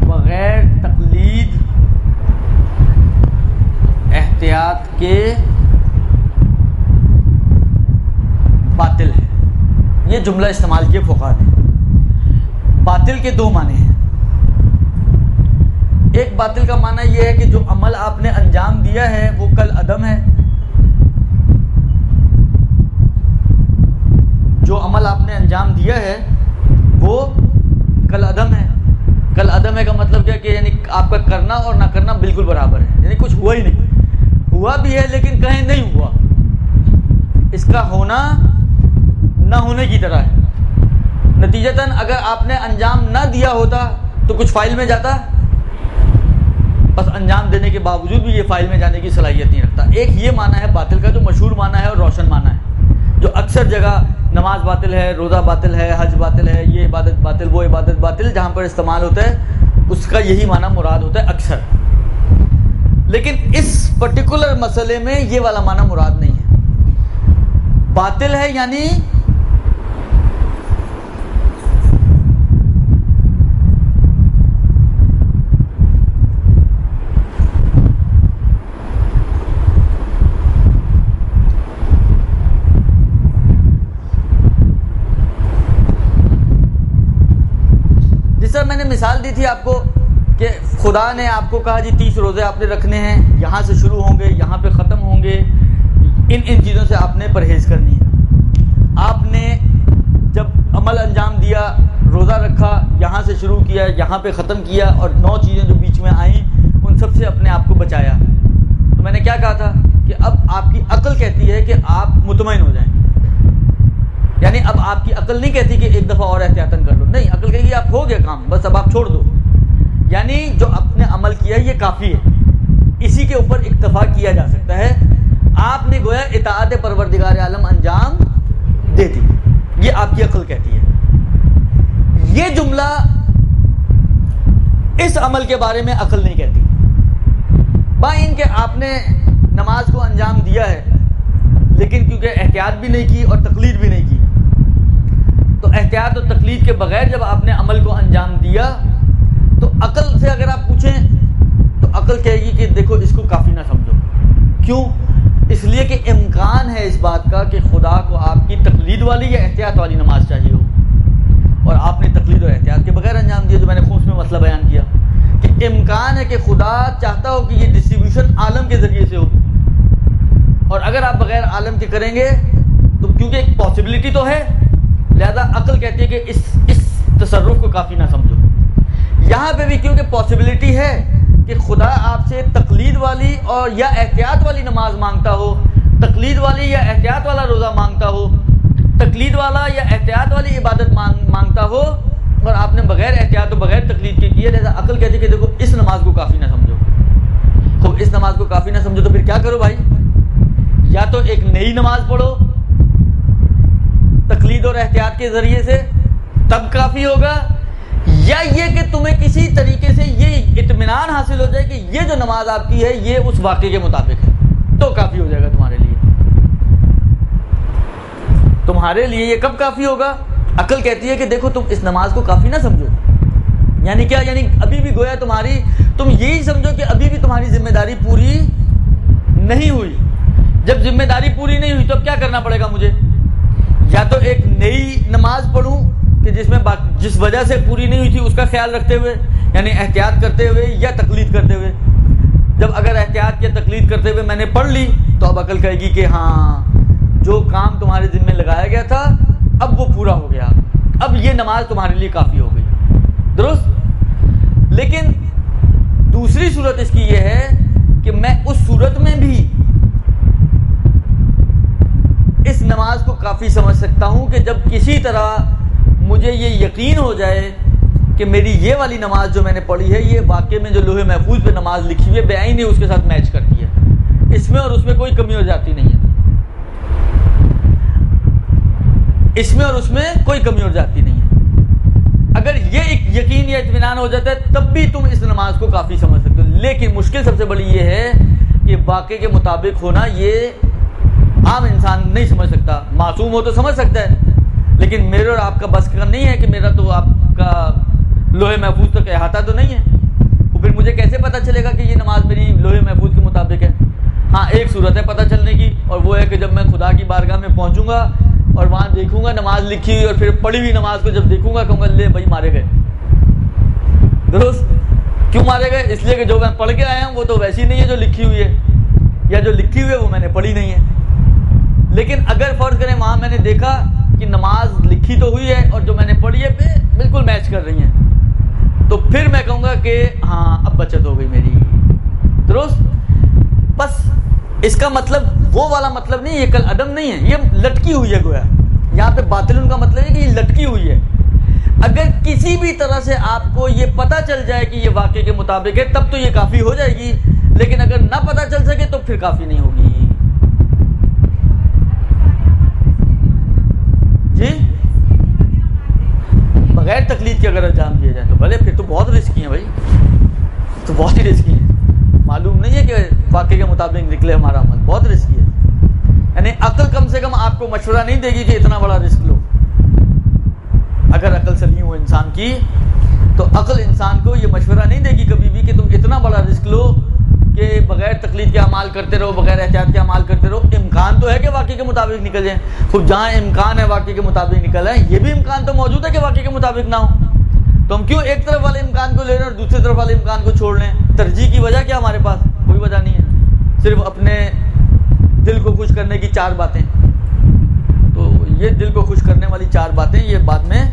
بغیر تقلید احتیاط کے باطل ہے. یہ جملہ استعمال کیے فقہا نے. باطل کے دو معنی ہیں. ایک باطل کا معنی یہ ہے کہ جو عمل آپ نے انجام دیا ہے وہ کل عدم ہے. جو عمل آپ نے انجام دیا ہے وہ کل عدم ہے. کل عدم ہے کا مطلب کیا کہ یعنی آپ کا کرنا اور نہ کرنا بالکل برابر ہے, یعنی کچھ ہوا ہی نہیں. ہوا بھی ہے لیکن کہیں نہیں ہوا, اس کا ہونا نہ ہونے کی طرح ہے. نتیجتاً اگر آپ نے انجام نہ دیا ہوتا تو کچھ فائل میں جاتا, بس انجام دینے کے باوجود بھی یہ فائل میں جانے کی صلاحیت نہیں رکھتا. ایک یہ معنی ہے باطل کا جو مشہور معنی ہے اور روشن معنی ہے, جو اکثر جگہ نماز باطل ہے, روزہ باطل ہے, حج باطل ہے, یہ عبادت باطل, وہ عبادت باطل, جہاں پر استعمال ہوتا ہے اس کا یہی معنی مراد ہوتا ہے اکثر. لیکن اس پرٹیکولر مسئلے میں یہ والا معنی مراد نہیں ہے. باطل ہے یعنی میں نے مثال دی تھی آپ کو کہ خدا نے آپ کو کہا جی 30 روزے آپ نے رکھنے ہیں, یہاں سے شروع ہوں گے یہاں پہ ختم ہوں گے, ان چیزوں سے آپ نے پرہیز کرنی ہے. آپ نے جب عمل انجام دیا, روزہ رکھا, یہاں سے شروع کیا یہاں پہ ختم کیا, اور 9 چیزیں جو بیچ میں آئیں ان سب سے اپنے آپ کو بچایا. تو میں نے کیا کہا تھا کہ اب آپ کی عقل کہتی ہے کہ آپ مطمئن ہو جائیں. یعنی اب آپ کی عقل نہیں کہتی کہ ایک دفعہ اور احتیاطاً کر لو, نہیں, عقل کہے گی آپ ہو گیا کام, بس اب آپ چھوڑ دو. یعنی جو آپ نے عمل کیا یہ کافی ہے, اسی کے اوپر اکتفا کیا جا سکتا ہے. آپ نے گویا اطاعت پروردگار عالم انجام دے دی, یہ آپ کی عقل کہتی ہے. یہ جملہ اس عمل کے بارے میں عقل نہیں کہتی. بائن کہ آپ نے نماز کو انجام دیا ہے لیکن کیونکہ احتیاط بھی نہیں کی اور تقلید بھی نہیں کی, تو احتیاط اور تقلید کے بغیر جب آپ نے عمل کو انجام دیا تو عقل سے اگر آپ پوچھیں تو عقل کہے گی کہ دیکھو اس کو کافی نہ سمجھو. کیوں؟ اس لیے کہ امکان ہے اس بات کا کہ خدا کو آپ کی تقلید والی یا احتیاط والی نماز چاہیے ہو, اور آپ نے تقلید اور احتیاط کے بغیر انجام دیا. جو میں نے خود میں مسئلہ بیان کیا کہ امکان ہے کہ خدا چاہتا ہو کہ یہ ڈسٹریبیوشن عالم کے ذریعے سے ہو, اور اگر آپ بغیر عالم کے کریں گے تو کیونکہ ایک پاسبلٹی تو ہے, لہذا عقل کہتی ہے کہ اس تصرف کو کافی نہ سمجھو. یہاں پہ بھی کیونکہ پاسبلٹی ہے کہ خدا آپ سے تقلید والی اور یا احتیاط والی نماز مانگتا ہو, تقلید والی یا احتیاط والا روزہ مانگتا ہو, تقلید والا یا احتیاط والی عبادت مانگتا ہو, اور آپ نے بغیر احتیاط و بغیر تقلید کے کیے, لہذا عقل کہتی ہے کہ دیکھو اس نماز کو کافی نہ سمجھو. خوب, اس نماز کو کافی نہ سمجھو تو پھر کیا کرو بھائی؟ یا تو ایک نئی نماز پڑھو تقلید اور احتیاط کے ذریعے سے، تب کافی ہوگا، یا یہ کہ تمہیں کسی طریقے سے یہ اطمینان حاصل ہو جائے کہ یہ جو نماز آپ کی ہے یہ اس واقعے کے مطابق ہے، تو کافی ہو جائے گا تمہارے لیے۔ تمہارے لیے یہ کب کافی ہوگا؟ عقل کہتی ہے کہ دیکھو تم اس نماز کو کافی نہ سمجھو، یعنی کیا؟ یعنی ابھی بھی گویا تم یہی سمجھو کہ ابھی بھی تمہاری ذمہ داری پوری نہیں ہوئی۔ جب ذمہ داری پوری نہیں ہوئی تو اب کیا کرنا پڑے گا مجھے؟ یا تو ایک نئی نماز پڑھوں کہ جس وجہ سے پوری نہیں ہوئی تھی اس کا خیال رکھتے ہوئے، یعنی احتیاط کرتے ہوئے یا تقلید کرتے ہوئے۔ جب اگر احتیاط یا تقلید کرتے ہوئے میں نے پڑھ لی تو اب عقل کہے گی کہ ہاں جو کام تمہارے ذمہ لگایا گیا تھا اب وہ پورا ہو گیا، اب یہ نماز تمہارے لیے کافی ہو گئی، درست؟ لیکن دوسری صورت اس کی یہ ہے کہ میں اس صورت میں بھی اس نماز کو کافی سمجھ سکتا ہوں کہ جب کسی طرح مجھے یہ یقین ہو جائے کہ میری یہ والی نماز جو میں نے پڑھی ہے یہ واقعے میں جو لوح محفوظ پہ نماز لکھی ہوئی ہے بعین ہی اس کے ساتھ میچ کرتی ہے، اس میں اور اس میں کوئی کمی ہو جاتی نہیں ہے، اس میں اور اس میں کوئی کمی ہو جاتی نہیں ہے۔ اگر یہ ایک یقین یا اطمینان ہو جاتا ہے تب بھی تم اس نماز کو کافی سمجھ سکتے ہو، لیکن مشکل سب سے بڑی یہ ہے کہ واقعے کے مطابق ہونا یہ عام انسان نہیں سمجھ سکتا، معصوم ہو تو سمجھ سکتا ہے، لیکن میرے اور آپ کا بس کا نہیں ہے کہ میرا تو آپ کا لوح محفوظ تک احاطہ تو نہیں ہے، تو پھر مجھے کیسے پتہ چلے گا کہ یہ نماز میری لوح محفوظ کے مطابق ہے؟ ہاں ایک صورت ہے پتہ چلنے کی، اور وہ ہے کہ جب میں خدا کی بارگاہ میں پہنچوں گا اور وہاں دیکھوں گا نماز لکھی ہوئی اور پھر پڑھی ہوئی نماز کو جب دیکھوں گا کہوں گا لے بھائی مارے گئے، درست؟ کیوں مارے گئے؟ اس لیے کہ جو میں پڑھ کے آیا ہوں وہ تو ویسی نہیں ہے جو لکھی ہوئی ہے، یا جو لکھی ہوئی ہے وہ میں نے پڑھی نہیں ہے۔ لیکن اگر فرض کریں وہاں میں نے دیکھا کہ نماز لکھی تو ہوئی ہے اور جو میں نے پڑھی ہے بالکل میچ کر رہی ہیں، تو پھر میں کہوں گا کہ ہاں اب بچت ہو گئی میری، درست؟ بس اس کا مطلب وہ والا مطلب نہیں، یہ کل عدم نہیں ہے، یہ لٹکی ہوئی ہے گویا، یہاں پہ باطل ان کا مطلب ہے کہ یہ لٹکی ہوئی ہے۔ اگر کسی بھی طرح سے آپ کو یہ پتہ چل جائے کہ یہ واقعے کے مطابق ہے تب تو یہ کافی ہو جائے گی، لیکن اگر نہ پتہ چل سکے تو پھر کافی نہیں ہوگی۔ جی بغیر تقلید کے اگر انجام دیے جائیں تو بھلے، پھر تو بہت رسکی ہیں بھائی، تو بہت ہی رسکی ہیں، معلوم نہیں ہے کہ واقعے کے مطابق نکلے ہمارا عمل، بہت رسکی ہے۔ یعنی عقل کم سے کم آپ کو مشورہ نہیں دے گی کہ اتنا بڑا رسک لو، اگر عقل سلیم ہو انسان کی تو عقل انسان کو یہ مشورہ نہیں دے گی کبھی بھی کہ تم اتنا بڑا رسک لو کہ بغیر تقلید کے اعمال کرتے رہو، بغیر احتیاط کے اعمال کرتے رہو۔ امکان تو ہے کہ واقعے کے مطابق نکل جائیں، خود جہاں امکان ہے واقعے کے مطابق نکل آئے، یہ بھی امکان تو موجود ہے کہ واقعے کے مطابق نہ ہو، تو ہم کیوں ایک طرف والے امکان کو لے رہے ہیں اور دوسری طرف والے امکان کو چھوڑ لیں؟ ترجیح کی وجہ کیا ہمارے پاس؟ کوئی وجہ نہیں ہے، صرف اپنے دل کو خوش کرنے کی چار باتیں۔ تو یہ دل کو خوش کرنے والی چار باتیں یہ بعد میں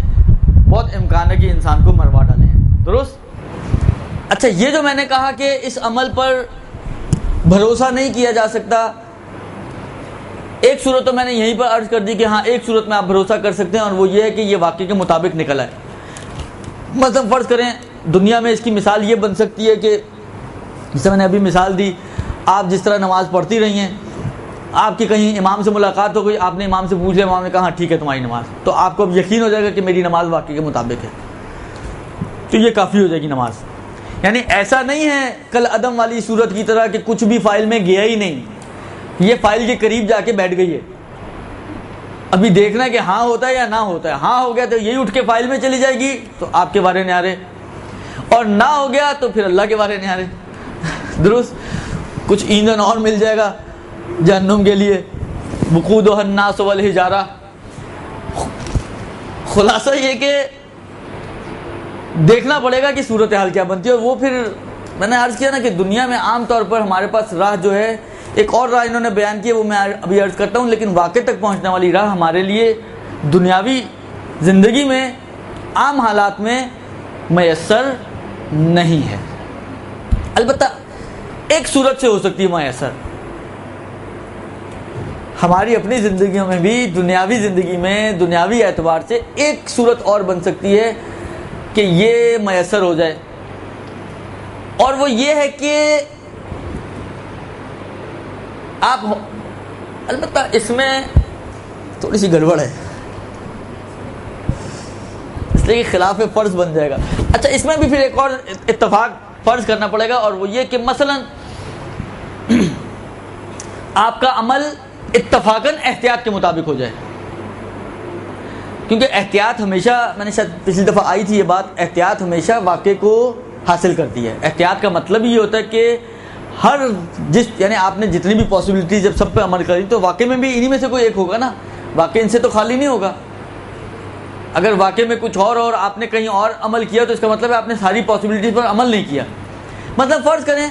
بہت امکان ہے کہ انسان کو مروا ڈالیں، درست؟ اچھا، یہ جو میں نے کہا کہ اس عمل پر بھروسہ نہیں کیا جا سکتا، ایک صورت تو میں نے یہیں پر عرض کر دی کہ ہاں ایک صورت میں آپ بھروسہ کر سکتے ہیں، اور وہ یہ ہے کہ یہ واقعے کے مطابق نکل آئے۔ مثلا فرض کریں دنیا میں اس کی مثال یہ بن سکتی ہے کہ جیسے میں نے ابھی مثال دی، آپ جس طرح نماز پڑھتی رہی ہیں، آپ کی کہیں امام سے ملاقات ہو گئی، آپ نے امام سے پوچھ لیا، امام نے کہا ہاں ٹھیک ہے تمہاری نماز، تو آپ کو اب یقین ہو جائے گا کہ میری نماز واقعے کے مطابق ہے، تو یہ کافی ہو جائے گی نماز۔ یعنی ایسا نہیں ہے کل عدم والی صورت کی طرح کہ کچھ بھی فائل میں گیا ہی نہیں، یہ فائل کے قریب جا کے بیٹھ گئی ہے، ابھی دیکھنا ہے کہ ہاں ہوتا ہے یا نہ ہوتا ہے، ہاں ہو گیا تو یہی اٹھ کے فائل میں چلی جائے گی تو آپ کے بارے نیارے، اور نہ ہو گیا تو پھر اللہ کے بارے نیارے، درست؟ کچھ ایندھن اور مل جائے گا جہنم کے لیے، وقودها الناس والحجارہ۔ خلاصہ یہ کہ دیکھنا پڑے گا کہ صورتحال کیا بنتی ہے، اور وہ پھر میں نے عرض کیا نا کہ دنیا میں عام طور پر ہمارے پاس راہ جو ہے، ایک اور راہ انہوں نے بیان کی ہے وہ میں ابھی عرض کرتا ہوں، لیکن واقع تک پہنچنے والی راہ ہمارے لیے دنیاوی زندگی میں عام حالات میں میسر نہیں ہے۔ البتہ ایک صورت سے ہو سکتی ہے میسر، ہماری اپنی زندگیوں میں بھی، دنیاوی زندگی میں دنیاوی اعتبار سے ایک صورت اور بن سکتی ہے کہ یہ میسر ہو جائے، اور وہ یہ ہے کہ آپ البتہ اس میں تھوڑی سی گڑبڑ ہے، اس لیے خلاف فرض بن جائے گا۔ اچھا اس میں بھی پھر ایک اور اتفاق فرض کرنا پڑے گا، اور وہ یہ کہ مثلا آپ کا عمل اتفاقاً احتیاط کے مطابق ہو جائے، کیونکہ احتیاط ہمیشہ، میں نے شاید پچھلی دفعہ آئی تھی یہ بات، احتیاط ہمیشہ واقعے کو حاصل کرتی ہے۔ احتیاط کا مطلب یہ ہوتا ہے کہ ہر یعنی آپ نے جتنی بھی پاسبلٹی جب سب پہ عمل کری تو واقعے میں بھی انہی میں سے کوئی ایک ہوگا نا، واقعہ ان سے تو خالی نہیں ہوگا۔ اگر واقعے میں کچھ اور آپ نے کہیں اور عمل کیا تو اس کا مطلب ہے آپ نے ساری پاسبلٹیز پر عمل نہیں کیا۔ مطلب فرض کریں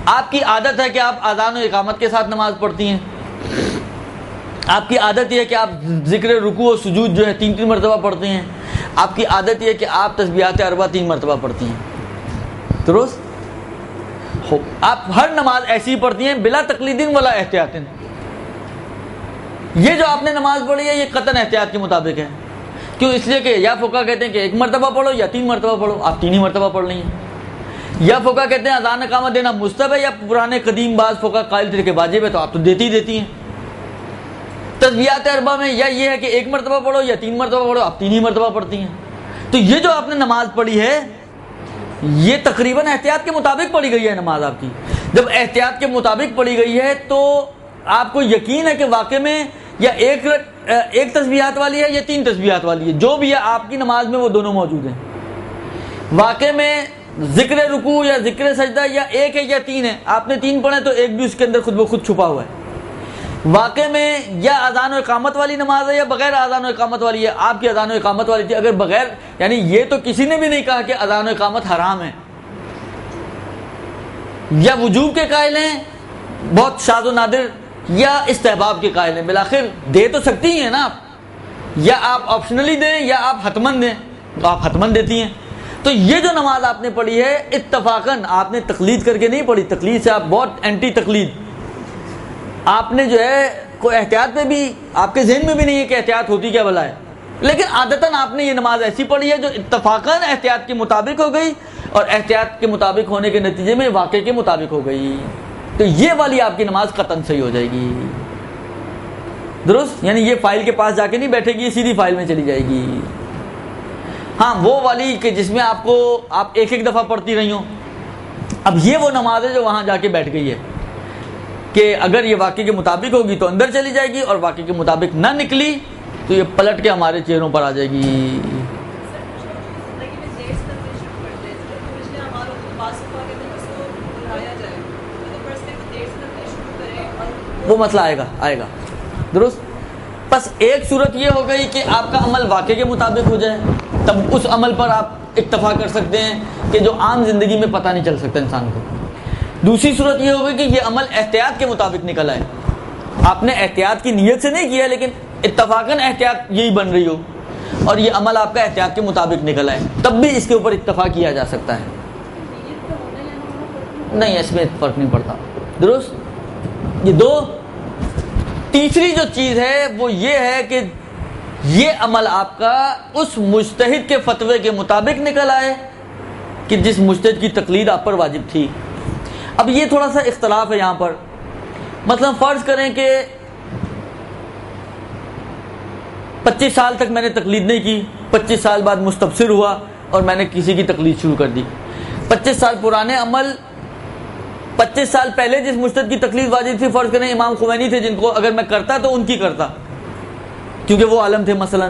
آپ کی عادت ہے کہ آپ اذان و اقامت کے ساتھ نماز پڑھتی ہیں، آپ کی عادت یہ ہے کہ آپ ذکر رکوع و سجود جو ہے 3 مرتبہ پڑھتے ہیں، آپ کی عادت یہ ہے کہ آپ تسبیحات اربع 3 مرتبہ پڑھتی ہیں، درست؟ آپ ہر نماز ایسی ہی پڑھتی ہیں بلا تقلیدین ولا احتیاطن۔ یہ جو آپ نے نماز پڑھی ہے یہ قطعاً احتیاط کے مطابق ہے، کیوں؟ اس لیے کہ یا فقہا کہتے ہیں کہ 1 مرتبہ پڑھو یا 3 مرتبہ پڑھو، آپ 3 ہی مرتبہ پڑھ رہی ہیں۔ یا فقہا کہتے ہیں اذان اقامت دینا مستحب ہے، یا پرانے قدیم بعض فقہا قائل تھے کہ واجب ہے، تو آپ تو دیتی ہیں۔ تسبیحات اربع میں یا یہ ہے کہ 1 مرتبہ پڑھو یا 3 مرتبہ پڑھو، آپ 3 ہی مرتبہ پڑھتی ہیں۔ تو یہ جو آپ نے نماز پڑھی ہے یہ تقریباً احتیاط کے مطابق پڑھی گئی ہے نماز آپ کی۔ جب احتیاط کے مطابق پڑھی گئی ہے تو آپ کو یقین ہے کہ واقع میں یا ایک تسبیحات والی ہے یا 3 تسبیحات والی ہے، جو بھی ہے آپ کی نماز میں وہ دونوں موجود ہیں۔ واقع میں ذکر رکوع یا ذکر سجدہ یا 1 ہے یا 3 ہے، آپ نے 3 پڑھے تو ایک بھی اس کے اندر خود بخود چھپا ہوا ہے۔ واقع میں یا اذان و اقامت والی نماز ہے یا بغیر اذان و اقامت والی ہے، آپ کی اذان و اقامت والی تھی۔ اگر بغیر، یعنی یہ تو کسی نے بھی نہیں کہا کہ اذان و اقامت حرام ہے، یا وجوب کے قائل ہیں بہت شاذ و نادر، یا استحباب کے قائل ہیں، بالآخر دے تو سکتی ہیں نا آپ، یا آپ آپشنلی دیں یا آپ حتماً دیں، تو آپ حتماً دیتی ہیں۔ تو یہ جو نماز آپ نے پڑھی ہے اتفاقاً آپ نے تقلید کر کے نہیں پڑھی، تقلید سے آپ بہت اینٹی تقلید، آپ نے جو ہے کوئی احتیاط میں بھی آپ کے ذہن میں بھی نہیں ہے کہ احتیاط ہوتی کیا بھلا ہے، لیکن عادتاً آپ نے یہ نماز ایسی پڑھی ہے جو اتفاقاً احتیاط کے مطابق ہو گئی، اور احتیاط کے مطابق ہونے کے نتیجے میں واقعے کے مطابق ہو گئی، تو یہ والی آپ کی نماز قطعاً صحیح ہو جائے گی، درست؟ یعنی یہ فائل کے پاس جا کے نہیں بیٹھے گی، سیدھی فائل میں چلی جائے گی۔ ہاں وہ والی کہ جس میں آپ ایک دفعہ پڑھتی رہی ہوں، اب یہ وہ نماز ہے جو وہاں جا کے بیٹھ گئی ہے کہ اگر یہ واقعے کے مطابق ہوگی تو اندر چلی جائے گی، اور واقعے کے مطابق نہ نکلی تو یہ پلٹ کے ہمارے چہروں پر آ جائے گی۔ وہ مسئلہ آئے گا درست۔ بس ایک صورت یہ ہو گئی کہ آپ کا عمل واقعے کے مطابق ہو جائے، تب اس عمل پر آپ اکتفا کر سکتے ہیں کہ جو عام زندگی میں پتہ نہیں چل سکتا انسان کو۔ دوسری صورت یہ ہوگی کہ یہ عمل احتیاط کے مطابق نکل آئے، آپ نے احتیاط کی نیت سے نہیں کیا لیکن اتفاقاً احتیاط یہی بن رہی ہو، اور یہ عمل آپ کا احتیاط کے مطابق نکل آئے، تب بھی اس کے اوپر اکتفا کیا جا سکتا ہے۔ نہیں، اس میں فرق نہیں پڑتا، درست؟ یہ دو۔ تیسری جو چیز ہے وہ یہ ہے کہ یہ عمل آپ کا اس مجتہد کے فتوے کے مطابق نکل آئے کہ جس مجتہد کی تقلید آپ پر واجب تھی۔ اب یہ تھوڑا سا اختلاف ہے یہاں پر، مثلا فرض کریں کہ 25 سال تک میں نے تقلید نہیں کی، 25 سال بعد مستبصر ہوا اور میں نے کسی کی تقلید شروع کر دی۔ 25 سال پرانے عمل، 25 سال پہلے جس مجتہد کی تقلید واجب تھی، فرض کریں امام خمینی تھے جن کو اگر میں کرتا تو ان کی کرتا کیونکہ وہ عالم تھے مثلا،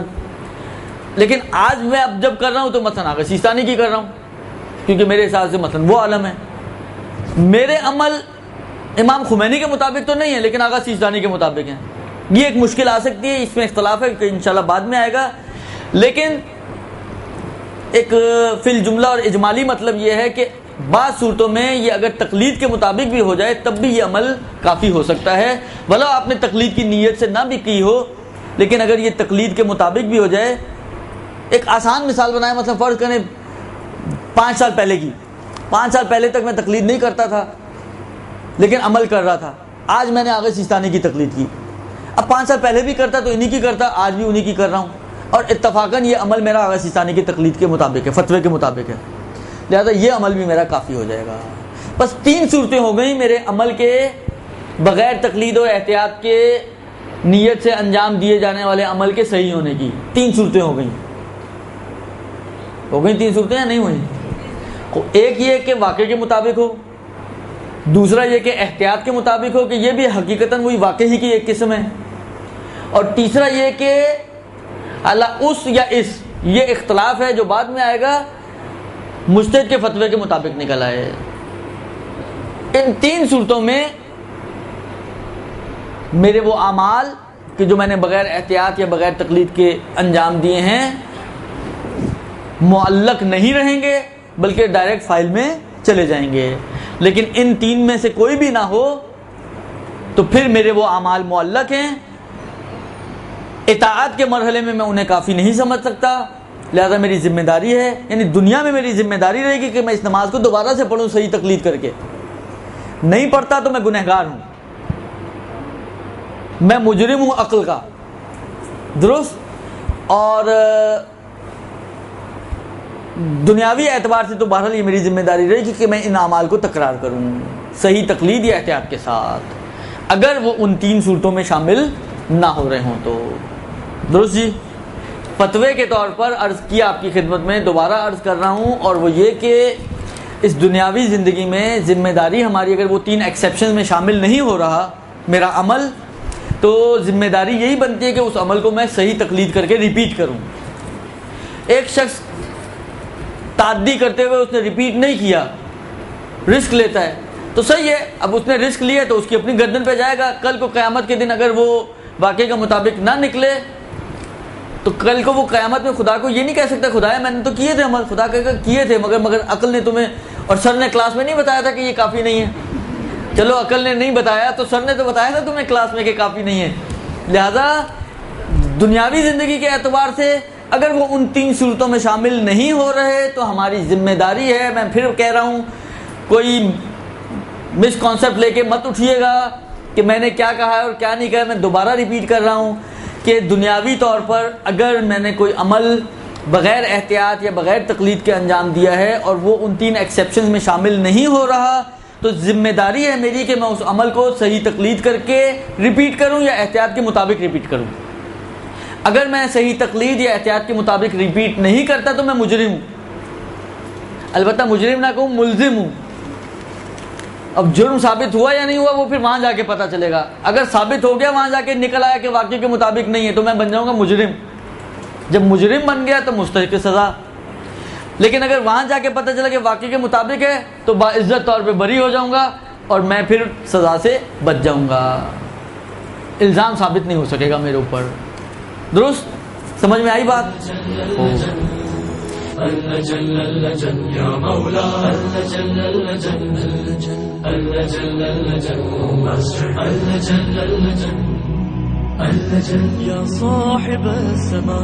لیکن آج میں اب جب کر رہا ہوں تو مثلا آغا سیستانی کی کر رہا ہوں کیونکہ میرے حساب سے مثلا وہ عالم ہے۔ میرے عمل امام خمینی کے مطابق تو نہیں ہے لیکن آغا سیستانی کے مطابق ہیں۔ یہ ایک مشکل آ سکتی ہے، اس میں اختلاف ہے کہ انشاءاللہ بعد میں آئے گا، لیکن ایک فی الجملہ اور اجمالی مطلب یہ ہے کہ بعض صورتوں میں یہ اگر تقلید کے مطابق بھی ہو جائے تب بھی یہ عمل کافی ہو سکتا ہے، بھلا آپ نے تقلید کی نیت سے نہ بھی کی ہو، لیکن اگر یہ تقلید کے مطابق بھی ہو جائے۔ ایک آسان مثال بنائیں، مثلا فرض کریں 5 سال پہلے کی، 5 سال پہلے تک میں تقلید نہیں کرتا تھا لیکن عمل کر رہا تھا، آج میں نے آغا سیستانی کی تقلید کی، اب 5 سال پہلے بھی کرتا تو انہی کی کرتا، آج بھی انہی کی کر رہا ہوں، اور اتفاقاً یہ عمل میرا آغا سیستانی کی تقلید کے مطابق ہے، فتوے کے مطابق ہے، لہذا یہ عمل بھی میرا کافی ہو جائے گا۔ بس 3 صورتیں ہو گئیں میرے عمل کے بغیر تقلید اور احتیاط کے نیت سے انجام دیے جانے والے عمل کے صحیح ہونے کی 3 صورتیں ہو گئیں 3 صورتیں یا نہیں ہوئیں؟ ایک یہ کہ واقعے کے مطابق ہو، دوسرا یہ کہ احتیاط کے مطابق ہو کہ یہ بھی حقیقتاً وہی واقعے ہی کی ایک قسم ہے، اور تیسرا یہ کہ اللہ اس یا اس یہ اختلاف ہے جو بعد میں آئے گا مجتہد کے فتوے کے مطابق نکل آئے۔ ان 3 صورتوں میں میرے وہ اعمال کہ جو میں نے بغیر احتیاط یا بغیر تقلید کے انجام دیے ہیں معلق نہیں رہیں گے بلکہ ڈائریکٹ فائل میں چلے جائیں گے، لیکن ان 3 میں سے کوئی بھی نہ ہو تو پھر میرے وہ اعمال معلق ہیں، اطاعت کے مرحلے میں میں انہیں کافی نہیں سمجھ سکتا، لہذا میری ذمہ داری ہے، یعنی دنیا میں میری ذمہ داری رہے گی کہ میں اس نماز کو دوبارہ سے پڑھوں صحیح تقلید کر کے، نہیں پڑھتا تو میں گنہگار ہوں، میں مجرم ہوں عقل کا، درست، اور دنیاوی اعتبار سے تو بہرحال یہ میری ذمہ داری رہے گی کہ میں ان اعمال کو تکرار کروں صحیح تقلید یا احتیاط کے ساتھ، اگر وہ ان 3 صورتوں میں شامل نہ ہو رہے ہوں تو، درست جی۔ فتوے کے طور پر عرض کیا آپ کی خدمت میں، دوبارہ عرض کر رہا ہوں، اور وہ یہ کہ اس دنیاوی زندگی میں ذمہ داری ہماری اگر وہ 3 ایکسیپشن میں شامل نہیں ہو رہا میرا عمل، تو ذمہ داری یہی بنتی ہے کہ اس عمل کو میں صحیح تقلید کر کے ریپیٹ کروں۔ ایک شخص تعدی کرتے ہوئے اس نے ریپیٹ نہیں کیا، رسک لیتا ہے تو صحیح ہے، اب اس نے رسک لیا تو اس کی اپنی گردن پہ جائے گا، کل کو قیامت کے دن اگر وہ واقعے کے مطابق نہ نکلے تو کل کو وہ قیامت میں خدا کو یہ نہیں کہہ سکتا خدایا میں نے تو کیے تھے عمل، خدا کہے گا کیے تھے مگر عقل نے تمہیں اور سر نے کلاس میں نہیں بتایا تھا کہ یہ کافی نہیں ہے، چلو عقل نے نہیں بتایا تو سر نے تو بتایا تھا تمہیں کلاس میں کہ کافی نہیں ہے، لہذا دنیاوی زندگی کے اعتبار سے اگر وہ ان 3 صورتوں میں شامل نہیں ہو رہے تو ہماری ذمہ داری ہے، میں پھر کہہ رہا ہوں کوئی مس کانسیپٹ لے کے مت اٹھیے گا کہ میں نے کیا کہا ہے اور کیا نہیں کہا، میں دوبارہ ریپیٹ کر رہا ہوں کہ دنیاوی طور پر اگر میں نے کوئی عمل بغیر احتیاط یا بغیر تقلید کے انجام دیا ہے اور وہ ان 3 ایکسیپشنز میں شامل نہیں ہو رہا تو ذمہ داری ہے میری کہ میں اس عمل کو صحیح تقلید کر کے ریپیٹ کروں یا احتیاط کے مطابق ریپیٹ کروں۔ اگر میں صحیح تقلید یا احتیاط کے مطابق ریپیٹ نہیں کرتا تو میں مجرم ہوں، البتہ مجرم نہ کہوں ملزم ہوں، اب جرم ثابت ہوا یا نہیں ہوا وہ پھر وہاں جا کے پتہ چلے گا، اگر ثابت ہو گیا وہاں جا کے نکل آیا کہ واقعے کے مطابق نہیں ہے تو میں بن جاؤں گا مجرم، جب مجرم بن گیا تو مستحق سزا، لیکن اگر وہاں جا کے پتہ چلا کہ واقعے کے مطابق ہے تو باعزت طور پہ بری ہو جاؤں گا اور میں پھر سزا سے بچ جاؤں گا، الزام ثابت نہیں ہو سکے گا میرے اوپر، درست؟ سمجھ میں آئی بات؟ يا صاحب السماء